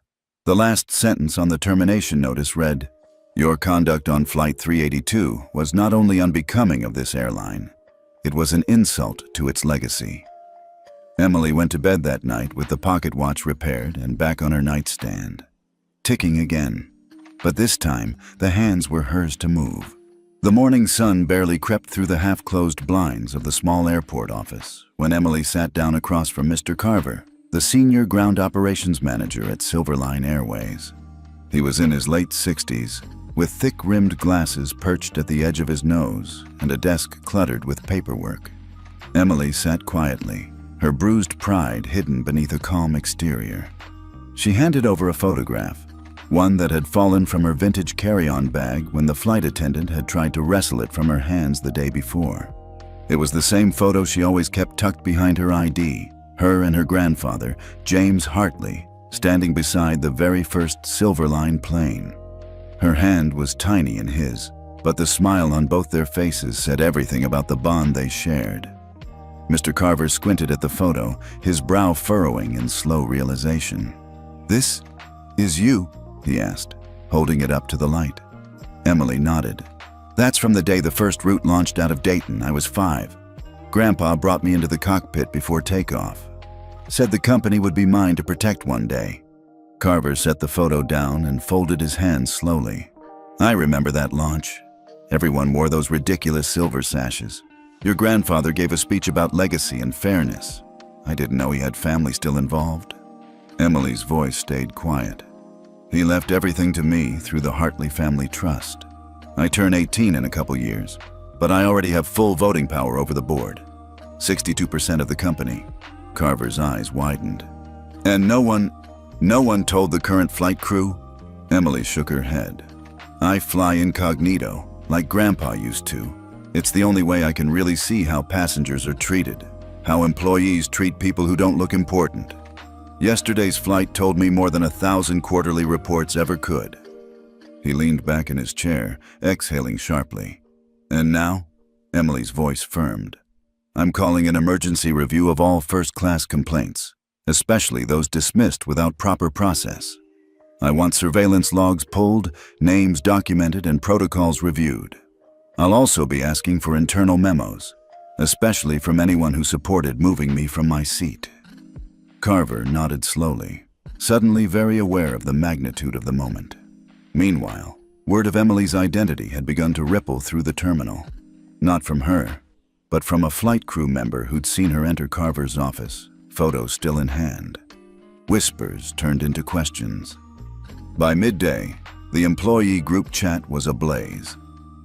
The last sentence on the termination notice read, Your conduct on Flight 382 was not only unbecoming of this airline, it was an insult to its legacy. Emily went to bed that night with the pocket watch repaired and back on her nightstand. Ticking again, but this time the hands were hers to move. The morning sun barely crept through the half-closed blinds of the small airport office when Emily sat down across from Mr. Carver, the senior ground operations manager at Silverline Airways. He was in his late 60s, with thick-rimmed glasses perched at the edge of his nose and a desk cluttered with paperwork. Emily sat quietly, her bruised pride hidden beneath a calm exterior. She handed over a photograph. one that had fallen from her vintage carry-on bag when the flight attendant had tried to wrestle it from her hands the day before. It was the same photo she always kept tucked behind her ID, her and her grandfather, James Hartley, standing beside the very first Silverline plane. Her hand was tiny in his, but the smile on both their faces said everything about the bond they shared. Mr. Carver squinted at the photo, his brow furrowing in slow realization. "This is you?" he asked, holding it up to the light. Emily nodded. "That's from the day the first route launched out of Dayton. I was 5. Grandpa brought me into the cockpit before takeoff. Said the company would be mine to protect one day." Carver set the photo down and folded his hands slowly. "I remember that launch. Everyone wore those ridiculous silver sashes. Your grandfather gave a speech about legacy and fairness. I didn't know he had family still involved." Emily's voice stayed quiet. "He left everything to me through the Hartley Family Trust. I turn 18 in a couple years, but I already have full voting power over the board. 62% of the company." Carver's eyes widened. "And no one told the current flight crew?" Emily shook her head. "I fly incognito, like Grandpa used to. It's the only way I can really see how passengers are treated, how employees treat people who don't look important. Yesterday's flight told me more than 1,000 quarterly reports ever could." He leaned back in his chair, exhaling sharply. "And now?" Emily's voice firmed. "I'm calling an emergency review of all first-class complaints, especially those dismissed without proper process. I want surveillance logs pulled, names documented, and protocols reviewed. I'll also be asking for internal memos, especially from anyone who supported moving me from my seat." Carver nodded slowly, suddenly very aware of the magnitude of the moment. Meanwhile, word of Emily's identity had begun to ripple through the terminal. Not from her, but from a flight crew member who'd seen her enter Carver's office, photos still in hand. Whispers turned into questions. By midday, the employee group chat was ablaze.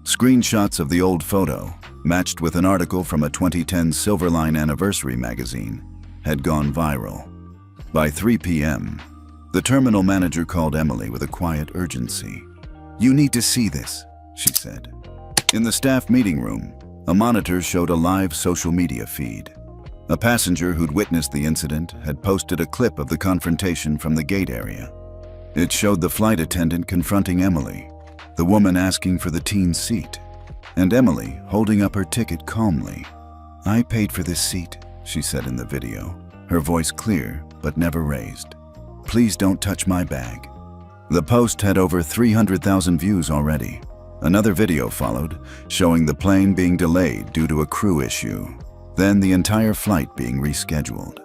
Screenshots of the old photo, matched with an article from a 2010 Silverline Anniversary magazine, had gone viral. By 3 p.m., the terminal manager called Emily with a quiet urgency. "You need to see this," she said. In the staff meeting room, a monitor showed a live social media feed. A passenger who'd witnessed the incident had posted a clip of the confrontation from the gate area. It showed the flight attendant confronting Emily, the woman asking for the teen's seat, and Emily holding up her ticket calmly. "I paid for this seat," she said in the video, her voice clear but never raised. "Please don't touch my bag." The post had over 300,000 views already. Another video followed, showing the plane being delayed due to a crew issue, then the entire flight being rescheduled.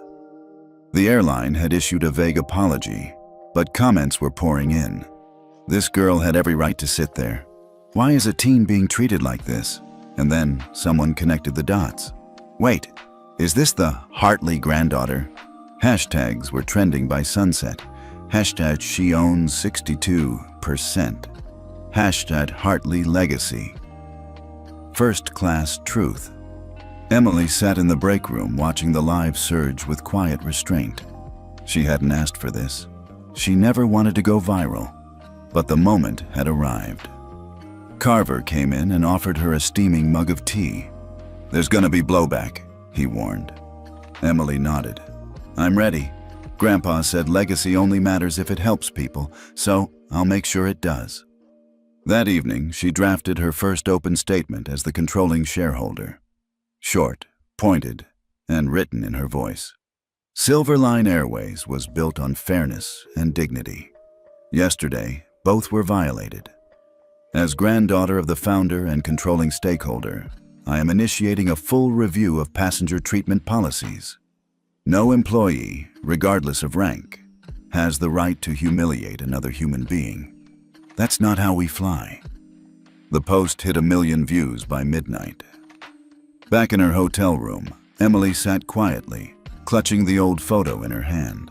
The airline had issued a vague apology, but comments were pouring in. This girl had every right to sit there. Why is a teen being treated like this? And then someone connected the dots. Wait, is this the Hartley granddaughter? Hashtags were trending by sunset. Hashtag she owns 62%. Hashtag Hartley legacy. First class truth. Emily sat in the break room watching the live surge with quiet restraint. She hadn't asked for this. She never wanted to go viral, but the moment had arrived. Carver came in and offered her a steaming mug of tea. "There's gonna be blowback," he warned. Emily nodded. "I'm ready. Grandpa said legacy only matters if it helps people, so I'll make sure it does." That evening, she drafted her first open statement as the controlling shareholder. Short, pointed, and written in her voice. Silverline Airways was built on fairness and dignity. Yesterday, both were violated. As granddaughter of the founder and controlling stakeholder, I am initiating a full review of passenger treatment policies. No employee, regardless of rank, has the right to humiliate another human being. That's not how we fly. The post hit 1 million views by midnight. Back in her hotel room, Emily sat quietly, clutching the old photo in her hand.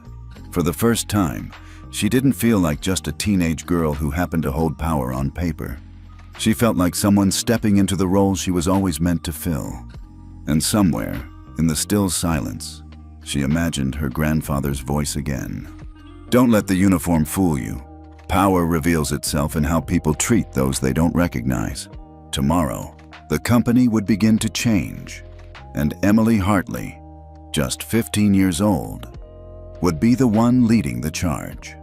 For the first time, she didn't feel like just a teenage girl who happened to hold power on paper. She felt like someone stepping into the role she was always meant to fill. And somewhere, in the still silence, she imagined her grandfather's voice again. "Don't let the uniform fool you. Power reveals itself in how people treat those they don't recognize. Tomorrow, the company would begin to change, and Emily Hartley, just 15 years old, would be the one leading the charge.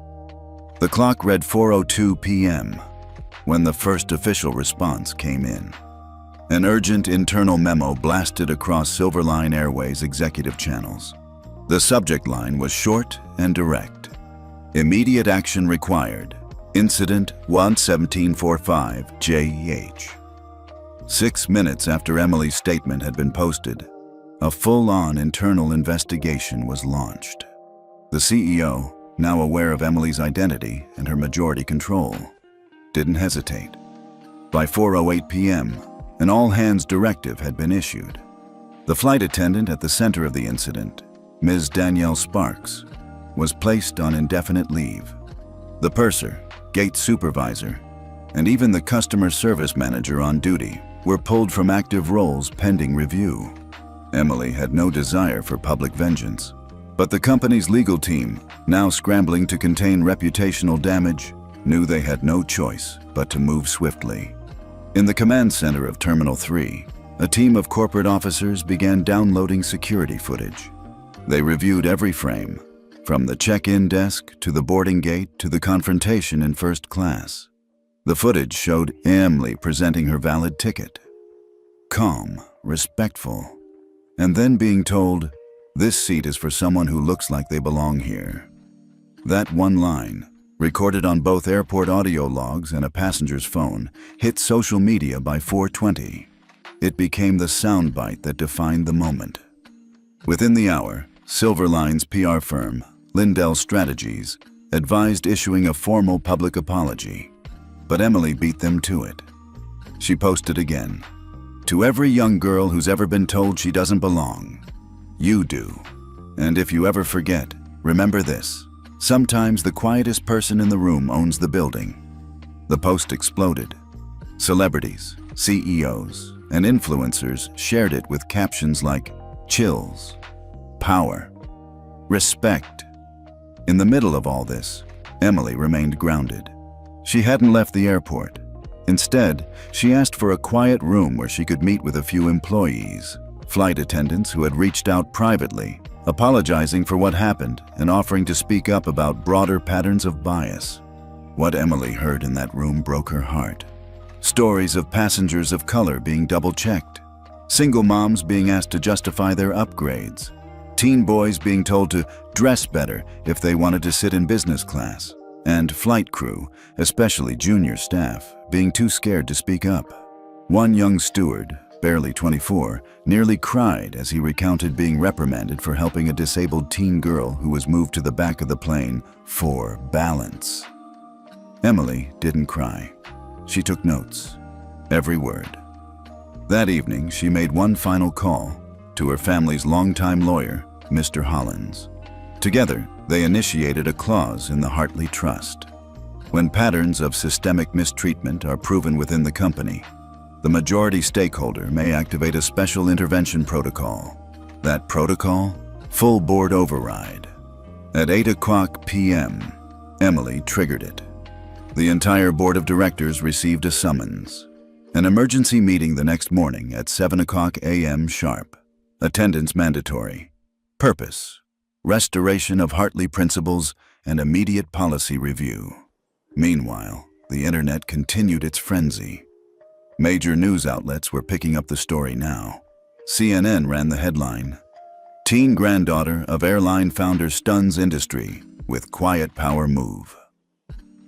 The clock read 4:02 p.m. when the first official response came in. An urgent internal memo blasted across Silverline Airways executive channels. The subject line was short and direct. Immediate action required. Incident 11745 JEH. 6 minutes after Emily's statement had been posted, a full-on internal investigation was launched. The CEO, now aware of Emily's identity and her majority control, didn't hesitate. By 4:08 p.m., an all-hands directive had been issued. The flight attendant at the center of the incident, Ms. Danielle Sparks, was placed on indefinite leave. The purser, gate supervisor, and even the customer service manager on duty were pulled from active roles pending review. Emily had no desire for public vengeance, but the company's legal team, now scrambling to contain reputational damage, knew they had no choice but to move swiftly. In the command center of Terminal 3, a team of corporate officers began downloading security footage. They reviewed every frame, from the check-in desk to the boarding gate to the confrontation in first class. The footage showed Emily presenting her valid ticket. Calm, respectful, and then being told, "This seat is for someone who looks like they belong here." That one line, recorded on both airport audio logs and a passenger's phone, hit social media by 4:20. It became the soundbite that defined the moment. Within the hour, Silverline's PR firm, Lindell Strategies, advised issuing a formal public apology, but Emily beat them to it. She posted again, "To every young girl who's ever been told she doesn't belong, you do. And if you ever forget, remember this. Sometimes the quietest person in the room owns the building." The post exploded. Celebrities, CEOs, and influencers shared it with captions like, "Chills," "Power," "Respect." In the middle of all this, Emily remained grounded. She hadn't left the airport. Instead, she asked for a quiet room where she could meet with a few employees, flight attendants who had reached out privately, apologizing for what happened and offering to speak up about broader patterns of bias. What Emily heard in that room broke her heart. Stories of passengers of color being double-checked, single moms being asked to justify their upgrades, teen boys being told to dress better if they wanted to sit in business class, and flight crew, especially junior staff, being too scared to speak up. One young steward, barely 24, nearly cried as he recounted being reprimanded for helping a disabled teen girl who was moved to the back of the plane for balance. Emily didn't cry. She took notes, every word. That evening, she made one final call to her family's longtime lawyer, Mr. Hollins. Together, they initiated a clause in the Hartley Trust. When patterns of systemic mistreatment are proven within the company, the majority stakeholder may activate a special intervention protocol. That protocol? Full board override. At 8:00 p.m., Emily triggered it. The entire board of directors received a summons. An emergency meeting the next morning at 7:00 a.m. sharp. Attendance mandatory. Purpose: restoration of Hartley principles and immediate policy review. Meanwhile, the internet continued its frenzy. Major news outlets were picking up the story now. CNN ran the headline, "Teen granddaughter of airline founder stuns industry with quiet power move."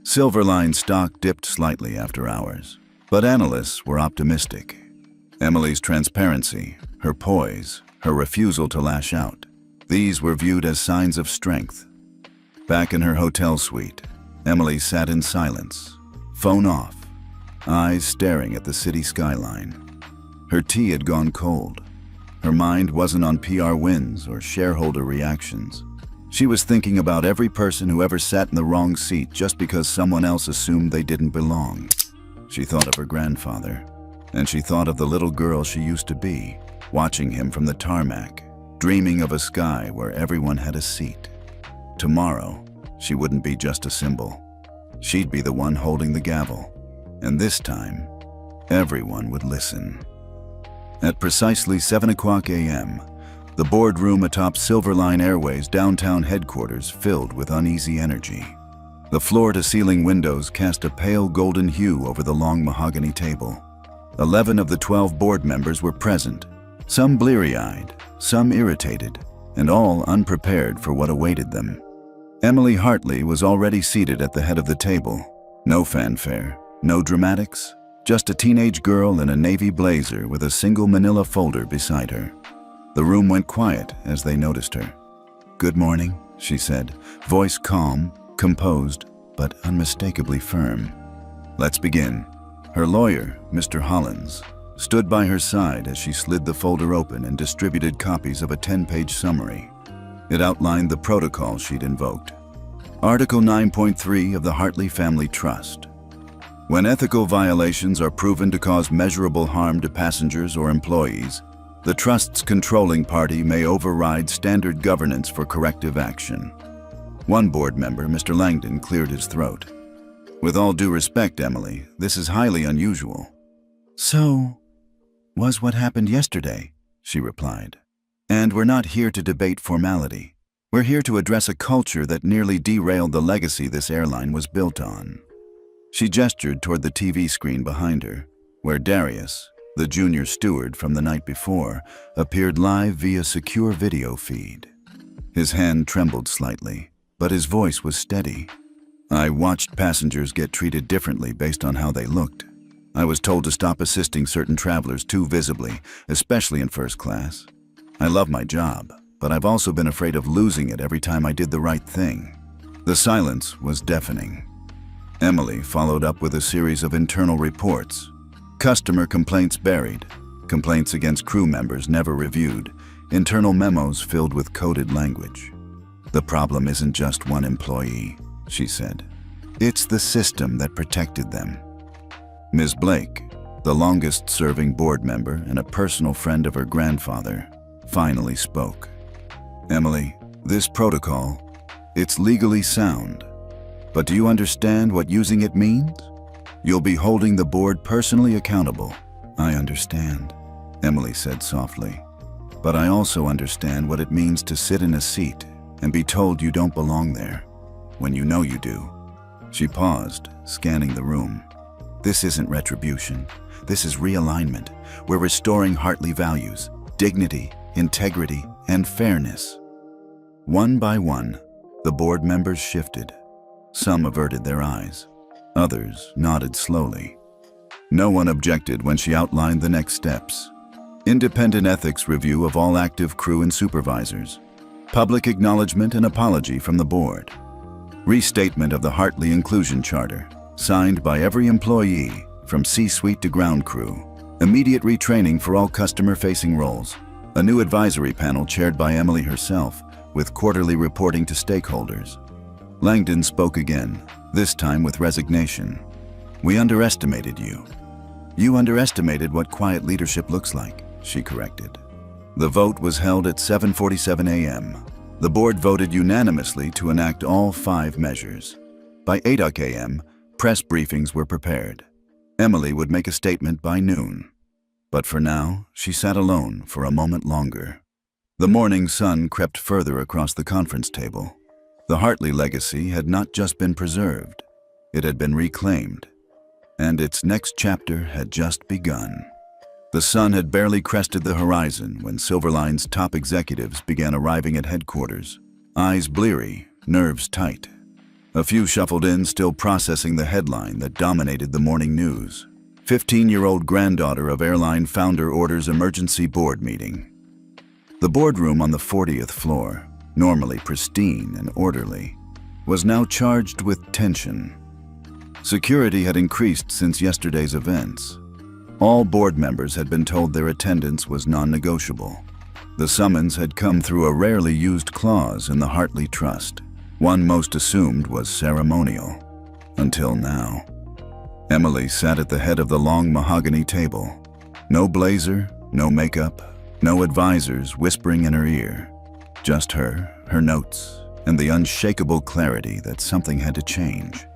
Silverline stock dipped slightly after hours, but analysts were optimistic. Emily's transparency, her poise, her refusal to lash out, these were viewed as signs of strength. Back in her hotel suite, Emily sat in silence, phone off, eyes staring at the city skyline. Her tea had gone cold. Her mind wasn't on PR wins or shareholder reactions. She was thinking about every person who ever sat in the wrong seat just because someone else assumed they didn't belong. She thought of her grandfather, and she thought of the little girl she used to be, watching him from the tarmac, dreaming of a sky where everyone had a seat. Tomorrow, she wouldn't be just a symbol. She'd be the one holding the gavel. And this time, everyone would listen. At precisely 7 o'clock a.m., the boardroom atop Silverline Airways' downtown headquarters filled with uneasy energy. The floor-to-ceiling windows cast a pale golden hue over the long mahogany table. 11 of the 12 board members were present, some bleary-eyed, some irritated, and all unprepared for what awaited them. Emily Hartley was already seated at the head of the table. No fanfare, no dramatics, just a teenage girl in a navy blazer with a single manila folder beside her. The room went quiet as they noticed her. "Good morning," she said, voice calm, composed, but unmistakably firm. "Let's begin." Her lawyer, Mr. Hollins, stood by her side as she slid the folder open and distributed copies of a 10-page summary. It outlined the protocol she'd invoked. Article 9.3 of the Hartley Family Trust. When ethical violations are proven to cause measurable harm to passengers or employees, the Trust's controlling party may override standard governance for corrective action. One board member, Mr. Langdon, cleared his throat. "With all due respect, Emily, this is highly unusual." "So, was what happened yesterday," she replied. "And we're not here to debate formality. We're here to address a culture that nearly derailed the legacy this airline was built on." She gestured toward the TV screen behind her, where Darius, the junior steward from the night before, appeared live via secure video feed. His hand trembled slightly, but his voice was steady. "I watched passengers get treated differently based on how they looked. I was told to stop assisting certain travelers too visibly, especially in first class. I love my job, but I've also been afraid of losing it every time I did the right thing." The silence was deafening. Emily followed up with a series of internal reports. Customer complaints buried, complaints against crew members never reviewed, internal memos filled with coded language. "The problem isn't just one employee," she said. "It's the system that protected them." Ms. Blake, the longest-serving board member and a personal friend of her grandfather, finally spoke. "Emily, this protocol, it's legally sound. But do you understand what using it means? You'll be holding the board personally accountable." "I understand," Emily said softly. "But I also understand what it means to sit in a seat and be told you don't belong there, when you know you do." She paused, scanning the room. "This isn't retribution. This is realignment. We're restoring Hartley values, dignity, integrity, and fairness." One by one, the board members shifted. Some averted their eyes. Others nodded slowly. No one objected when she outlined the next steps. Independent ethics review of all active crew and supervisors. Public acknowledgement and apology from the board. Restatement of the Hartley Inclusion Charter, signed by every employee, from C-suite to ground crew. Immediate retraining for all customer-facing roles. A new advisory panel chaired by Emily herself, with quarterly reporting to stakeholders. Langdon spoke again, this time with resignation. "We underestimated you." "You underestimated what quiet leadership looks like," she corrected. The vote was held at 7:47 a.m. The board voted unanimously to enact all 5 measures. By 8 a.m., press briefings were prepared. Emily would make a statement by noon. But for now, she sat alone for a moment longer. The morning sun crept further across the conference table. The Hartley legacy had not just been preserved, it had been reclaimed, and its next chapter had just begun. The sun had barely crested the horizon when Silverline's top executives began arriving at headquarters, eyes bleary, nerves tight. A few shuffled in, still processing the headline that dominated the morning news. 15-year-old granddaughter of airline founder orders emergency board meeting. The boardroom on the 40th floor, normally pristine and orderly, was now charged with tension. Security had increased since yesterday's events. All board members had been told their attendance was non-negotiable. The summons had come through a rarely used clause in the Hartley Trust. One most assumed was ceremonial. Until now. Emily sat at the head of the long mahogany table. No blazer, no makeup, no advisors whispering in her ear. Just her notes, and the unshakable clarity that something had to change.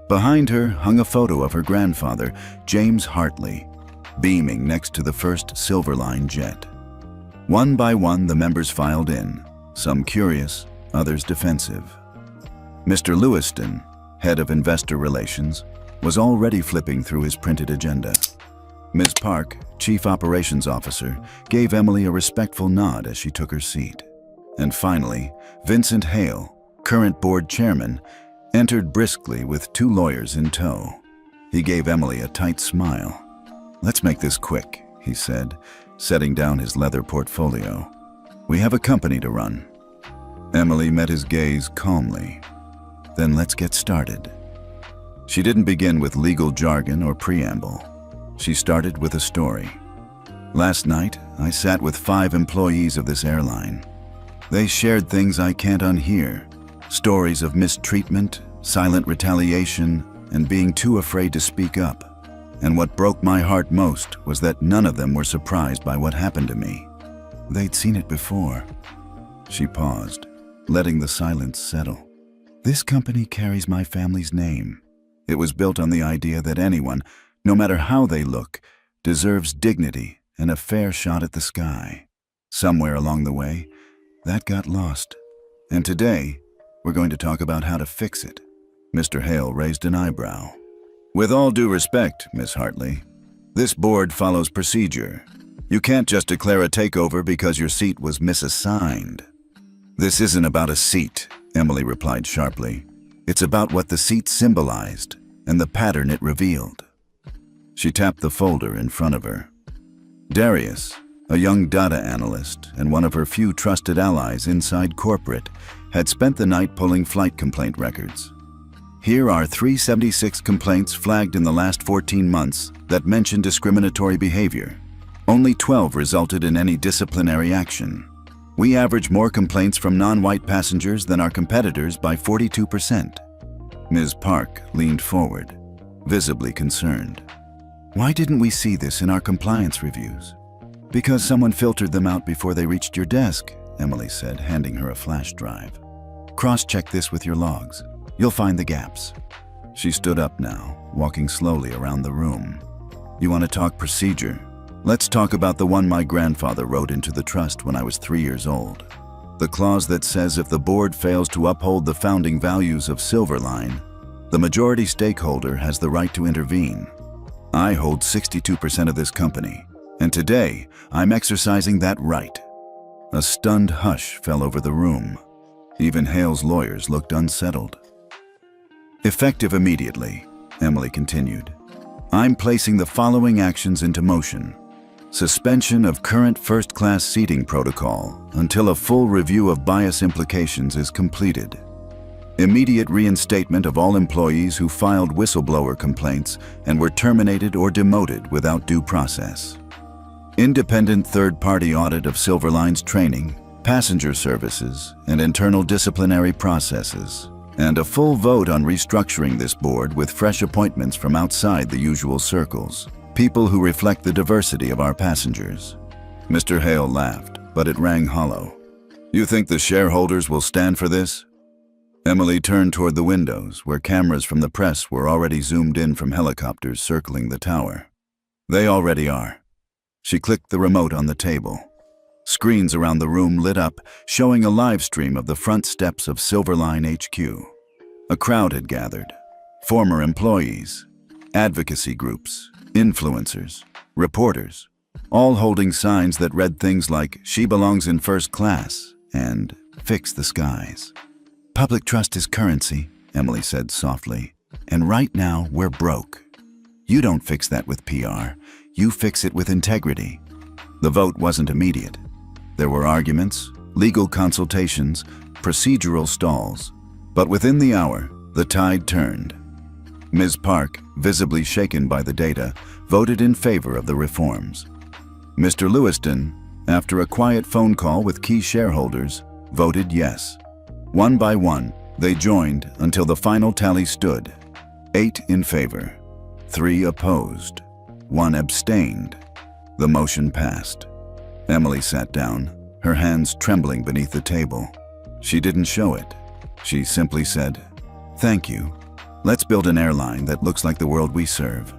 Behind her hung a photo of her grandfather, James Hartley, beaming next to the first Silverline jet. One by one, the members filed in, some curious, others defensive. Mr. Lewiston, head of investor relations, was already flipping through his printed agenda. Ms. Park, chief operations officer, gave Emily a respectful nod as she took her seat. And finally, Vincent Hale, current board chairman, entered briskly with 2 lawyers in tow. He gave Emily a tight smile. "Let's make this quick," he said, setting down his leather portfolio. "We have a company to run." Emily met his gaze calmly. "Then let's get started." She didn't begin with legal jargon or preamble. She started with a story. "Last night, I sat with 5 employees of this airline. They shared things I can't unhear, stories of mistreatment, silent retaliation, and being too afraid to speak up. And what broke my heart most was that none of them were surprised by what happened to me. They'd seen it before." She paused, letting the silence settle. "This company carries my family's name. It was built on the idea that anyone, no matter how they look, deserves dignity and a fair shot at the sky. Somewhere along the way, that got lost. And today, we're going to talk about how to fix it." Mr. Hale raised an eyebrow. "With all due respect, Miss Hartley, this board follows procedure. You can't just declare a takeover because your seat was misassigned." "This isn't about a seat," Emily replied sharply. "It's about what the seat symbolized and the pattern it revealed." She tapped the folder in front of her. Darius, a young data analyst and one of her few trusted allies inside corporate, had spent the night pulling flight complaint records. Here are 376 complaints flagged in the last 14 months that mention discriminatory behavior. Only 12 resulted in any disciplinary action. We average more complaints from non-white passengers than our competitors by 42%. Ms. Park leaned forward, visibly concerned. "Why didn't we see this in our compliance reviews?" "Because someone filtered them out before they reached your desk," Emily said, handing her a flash drive. "Cross-check this with your logs. You'll find the gaps." She stood up now, walking slowly around the room. "You want to talk procedure? Let's talk about the one my grandfather wrote into the trust when I was 3 years old. The clause that says if the board fails to uphold the founding values of Silverline, the majority stakeholder has the right to intervene. I hold 62% of this company, and today I'm exercising that right." A stunned hush fell over the room. Even Hale's lawyers looked unsettled. "Effective immediately," Emily continued, "I'm placing the following actions into motion. Suspension of current first-class seating protocol until a full review of bias implications is completed. Immediate reinstatement of all employees who filed whistleblower complaints and were terminated or demoted without due process. Independent third-party audit of Silverline's training, passenger services, and internal disciplinary processes. And a full vote on restructuring this board with fresh appointments from outside the usual circles, people who reflect the diversity of our passengers." Mr. Hale laughed, but it rang hollow. "You think the shareholders will stand for this?" Emily turned toward the windows, where cameras from the press were already zoomed in from helicopters circling the tower. "They already are." She clicked the remote on the table. Screens around the room lit up, showing a live stream of the front steps of Silverline HQ. A crowd had gathered. Former employees, advocacy groups, influencers, reporters, all holding signs that read things like "She belongs in first class" and "Fix the skies." "Public trust is currency," Emily said softly, "and right now we're broke. You don't fix that with PR, you fix it with integrity." The vote wasn't immediate. There were arguments, legal consultations, procedural stalls. But within the hour, the tide turned. Ms. Park, visibly shaken by the data, voted in favor of the reforms. Mr. Lewiston, after a quiet phone call with key shareholders, voted yes. One by one, they joined until the final tally stood: 8 in favor, 3 opposed, 1 abstained. The motion passed. Emily sat down, her hands trembling beneath the table. She didn't show it. She simply said, "Thank you. Let's build an airline that looks like the world we serve."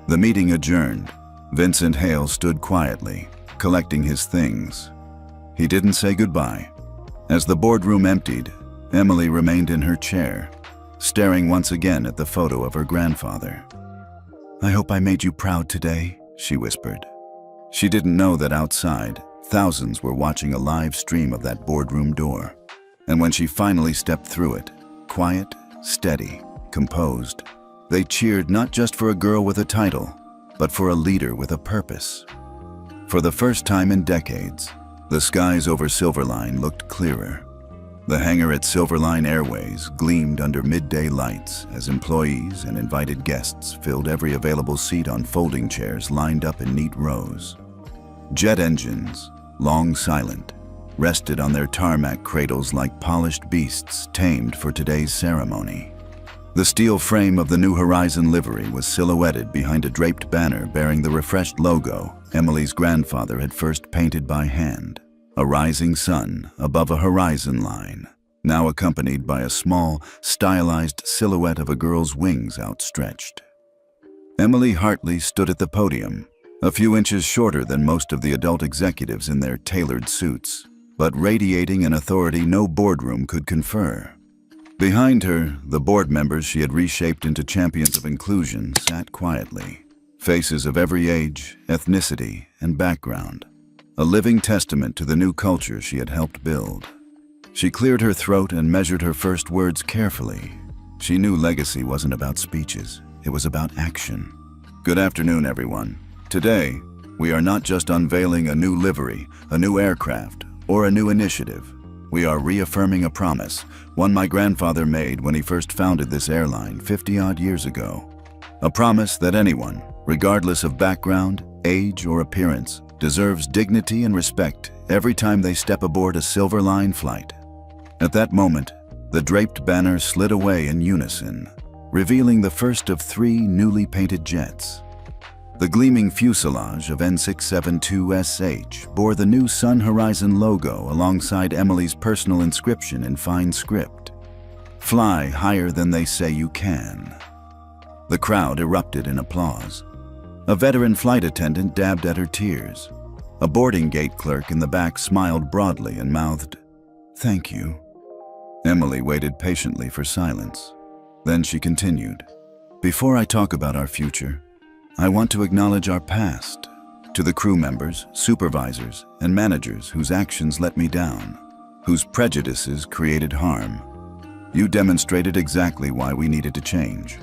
The meeting adjourned. Vincent Hale stood quietly, collecting his things. He didn't say goodbye. As the boardroom emptied, Emily remained in her chair, staring once again at the photo of her grandfather. "I hope I made you proud today," she whispered. She didn't know that outside, thousands were watching a live stream of that boardroom door. And when she finally stepped through it, quiet, steady, composed, they cheered not just for a girl with a title, but for a leader with a purpose. For the first time in decades, the skies over Silverline looked clearer. The hangar at Silverline Airways gleamed under midday lights as employees and invited guests filled every available seat on folding chairs lined up in neat rows. Jet engines, long silent, rested on their tarmac cradles like polished beasts tamed for today's ceremony. The steel frame of the New Horizon livery was silhouetted behind a draped banner bearing the refreshed logo Emily's grandfather had first painted by hand. A rising sun above a horizon line, now accompanied by a small, stylized silhouette of a girl's wings outstretched. Emily Hartley stood at the podium, a few inches shorter than most of the adult executives in their tailored suits, but radiating an authority no boardroom could confer. Behind her, the board members she had reshaped into champions of inclusion sat quietly, faces of every age, ethnicity, and background. A living testament to the new culture she had helped build. She cleared her throat and measured her first words carefully. She knew legacy wasn't about speeches, it was about action. Good afternoon, everyone. Today, we are not just unveiling a new livery, a new aircraft, or a new initiative. We are reaffirming a promise, one my grandfather made when he first founded this airline 50-odd years ago. A promise that anyone, regardless of background, age, or appearance, deserves dignity and respect every time they step aboard a Silverline flight. At that moment, the draped banner slid away in unison, revealing the first of 3 newly painted jets. The gleaming fuselage of N672SH bore the new Sun Horizon logo alongside Emily's personal inscription in fine script. "Fly higher than they say you can." The crowd erupted in applause. A veteran flight attendant dabbed at her tears. A boarding gate clerk in the back smiled broadly and mouthed, "Thank you." Emily waited patiently for silence. Then she continued, "Before I talk about our future, I want to acknowledge our past. To the crew members, supervisors, and managers whose actions let me down, whose prejudices created harm. You demonstrated exactly why we needed to change.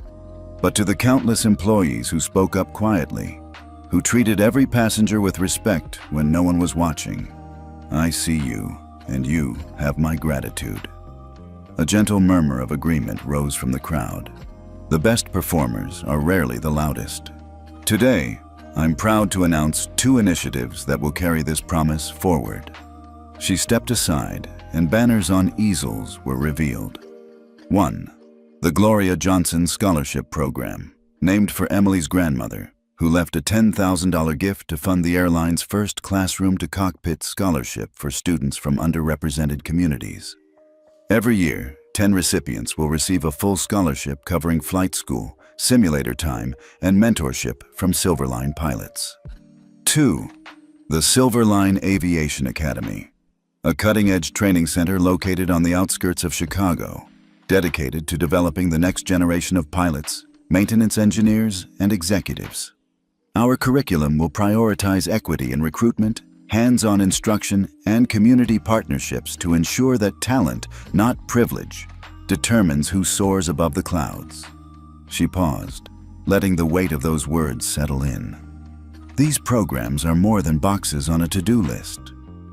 But to the countless employees who spoke up quietly, who treated every passenger with respect when no one was watching, I see you, and you have my gratitude." A gentle murmur of agreement rose from the crowd. The best performers are rarely the loudest. Today, I'm proud to announce 2 initiatives that will carry this promise forward. She stepped aside, and banners on easels were revealed. 1. The Gloria Johnson Scholarship Program, named for Emily's grandmother, who left a $10,000 gift to fund the airline's first classroom-to-cockpit scholarship for students from underrepresented communities. Every year, 10 recipients will receive a full scholarship covering flight school, simulator time, and mentorship from Silverline pilots. 2. The Silverline Aviation Academy, a cutting-edge training center located on the outskirts of Chicago, dedicated to developing the next generation of pilots, maintenance engineers, and executives. Our curriculum will prioritize equity in recruitment, hands-on instruction, and community partnerships to ensure that talent, not privilege, determines who soars above the clouds. She paused, letting the weight of those words settle in. These programs are more than boxes on a to-do list.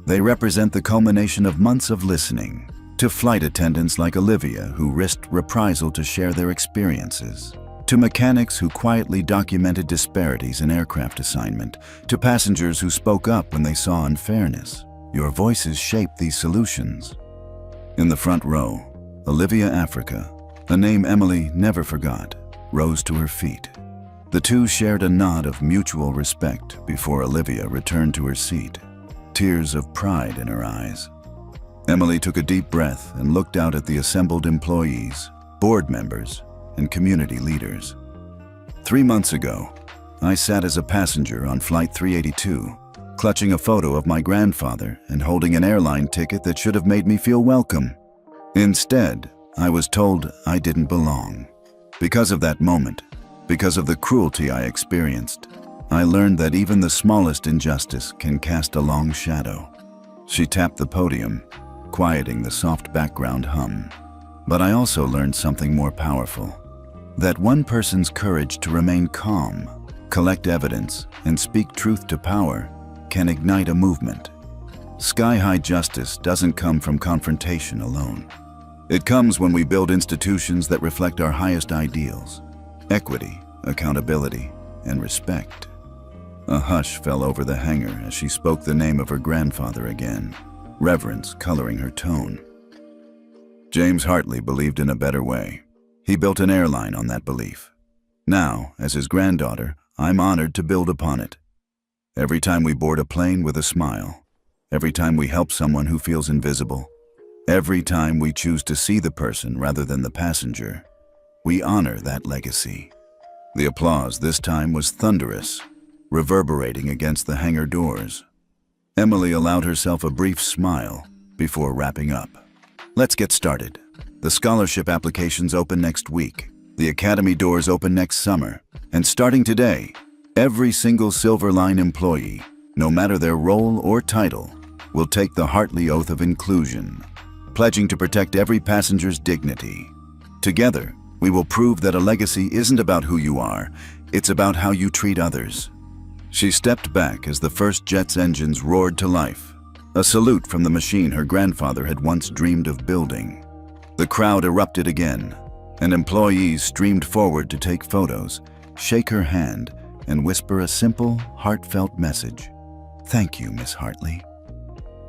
They represent the culmination of months of listening, to flight attendants like Olivia who risked reprisal to share their experiences, to mechanics who quietly documented disparities in aircraft assignment, to passengers who spoke up when they saw unfairness. Your voices shaped these solutions. In the front row, Olivia Africa, a name Emily never forgot, rose to her feet. The two shared a nod of mutual respect before Olivia returned to her seat, tears of pride in her eyes. Emily took a deep breath and looked out at the assembled employees, board members, and community leaders. 3 months ago, I sat as a passenger on Flight 382, clutching a photo of my grandfather and holding an airline ticket that should have made me feel welcome. Instead, I was told I didn't belong. Because of that moment, because of the cruelty I experienced, I learned that even the smallest injustice can cast a long shadow. She tapped the podium, quieting the soft background hum. But I also learned something more powerful. That one person's courage to remain calm, collect evidence, and speak truth to power can ignite a movement. Sky-high justice doesn't come from confrontation alone. It comes when we build institutions that reflect our highest ideals: equity, accountability, and respect. A hush fell over the hangar as she spoke the name of her grandfather again, reverence coloring her tone. James Hartley believed in a better way. He built an airline on that belief. Now, as his granddaughter, I'm honored to build upon it. Every time we board a plane with a smile, every time we help someone who feels invisible, every time we choose to see the person rather than the passenger, we honor that legacy. The applause this time was thunderous, reverberating against the hangar doors. Emily allowed herself a brief smile before wrapping up. Let's get started. The scholarship applications open next week. The academy doors open next summer. And starting today, every single Silver Line employee, no matter their role or title, will take the Hartley Oath of Inclusion, pledging to protect every passenger's dignity. Together, we will prove that a legacy isn't about who you are, it's about how you treat others. She stepped back as the first jet's engines roared to life, a salute from the machine her grandfather had once dreamed of building. The crowd erupted again, and employees streamed forward to take photos, shake her hand, and whisper a simple, heartfelt message. Thank you, Miss Hartley.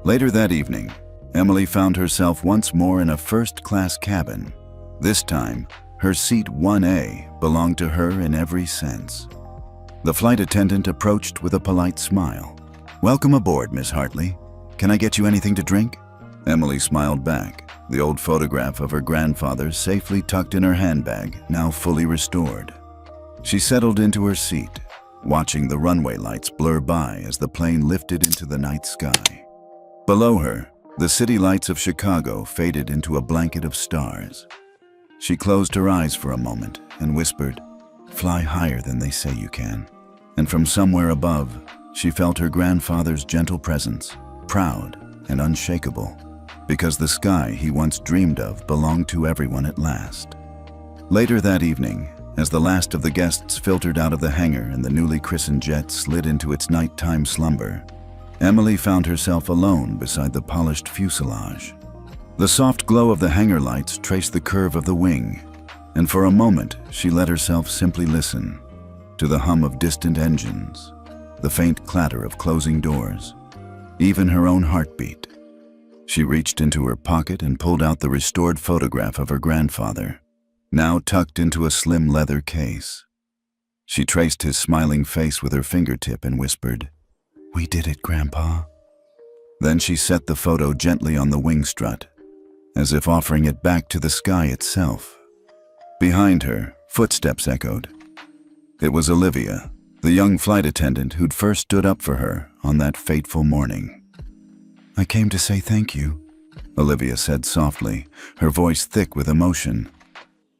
Later that evening, Emily found herself once more in a first-class cabin. This time, her seat 1A belonged to her in every sense. The flight attendant approached with a polite smile. Welcome aboard, Miss Hartley. Can I get you anything to drink? Emily smiled back, the old photograph of her grandfather safely tucked in her handbag, now fully restored. She settled into her seat, watching the runway lights blur by as the plane lifted into the night sky. Below her, the city lights of Chicago faded into a blanket of stars. She closed her eyes for a moment and whispered, "Fly higher than they say you can." And from somewhere above, she felt her grandfather's gentle presence, proud and unshakable, because the sky he once dreamed of belonged to everyone at last. Later that evening, as the last of the guests filtered out of the hangar and the newly christened jet slid into its nighttime slumber, Emily found herself alone beside the polished fuselage. The soft glow of the hangar lights traced the curve of the wing, and for a moment she let herself simply listen to the hum of distant engines, the faint clatter of closing doors, even her own heartbeat. She reached into her pocket and pulled out the restored photograph of her grandfather, now tucked into a slim leather case. She traced his smiling face with her fingertip and whispered, "We did it, Grandpa." Then she set the photo gently on the wing strut, as if offering it back to the sky itself. Behind her, footsteps echoed. It was Olivia, the young flight attendant who'd first stood up for her on that fateful morning. "I came to say thank you," Olivia said softly, her voice thick with emotion,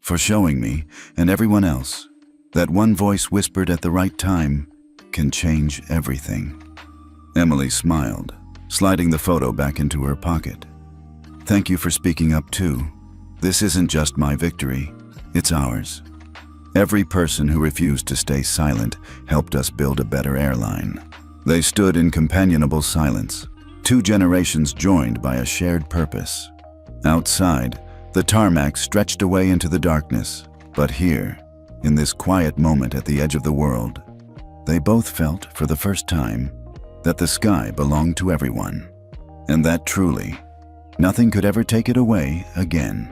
"for showing me, and everyone else, that one voice whispered at the right time can change everything." Emily smiled, sliding the photo back into her pocket. "Thank you for speaking up too. This isn't just my victory, it's ours. Every person who refused to stay silent helped us build a better airline." They stood in companionable silence, 2 generations joined by a shared purpose. Outside, the tarmac stretched away into the darkness, but here, in this quiet moment at the edge of the world, they both felt, for the first time, that the sky belonged to everyone, and that truly, nothing could ever take it away again.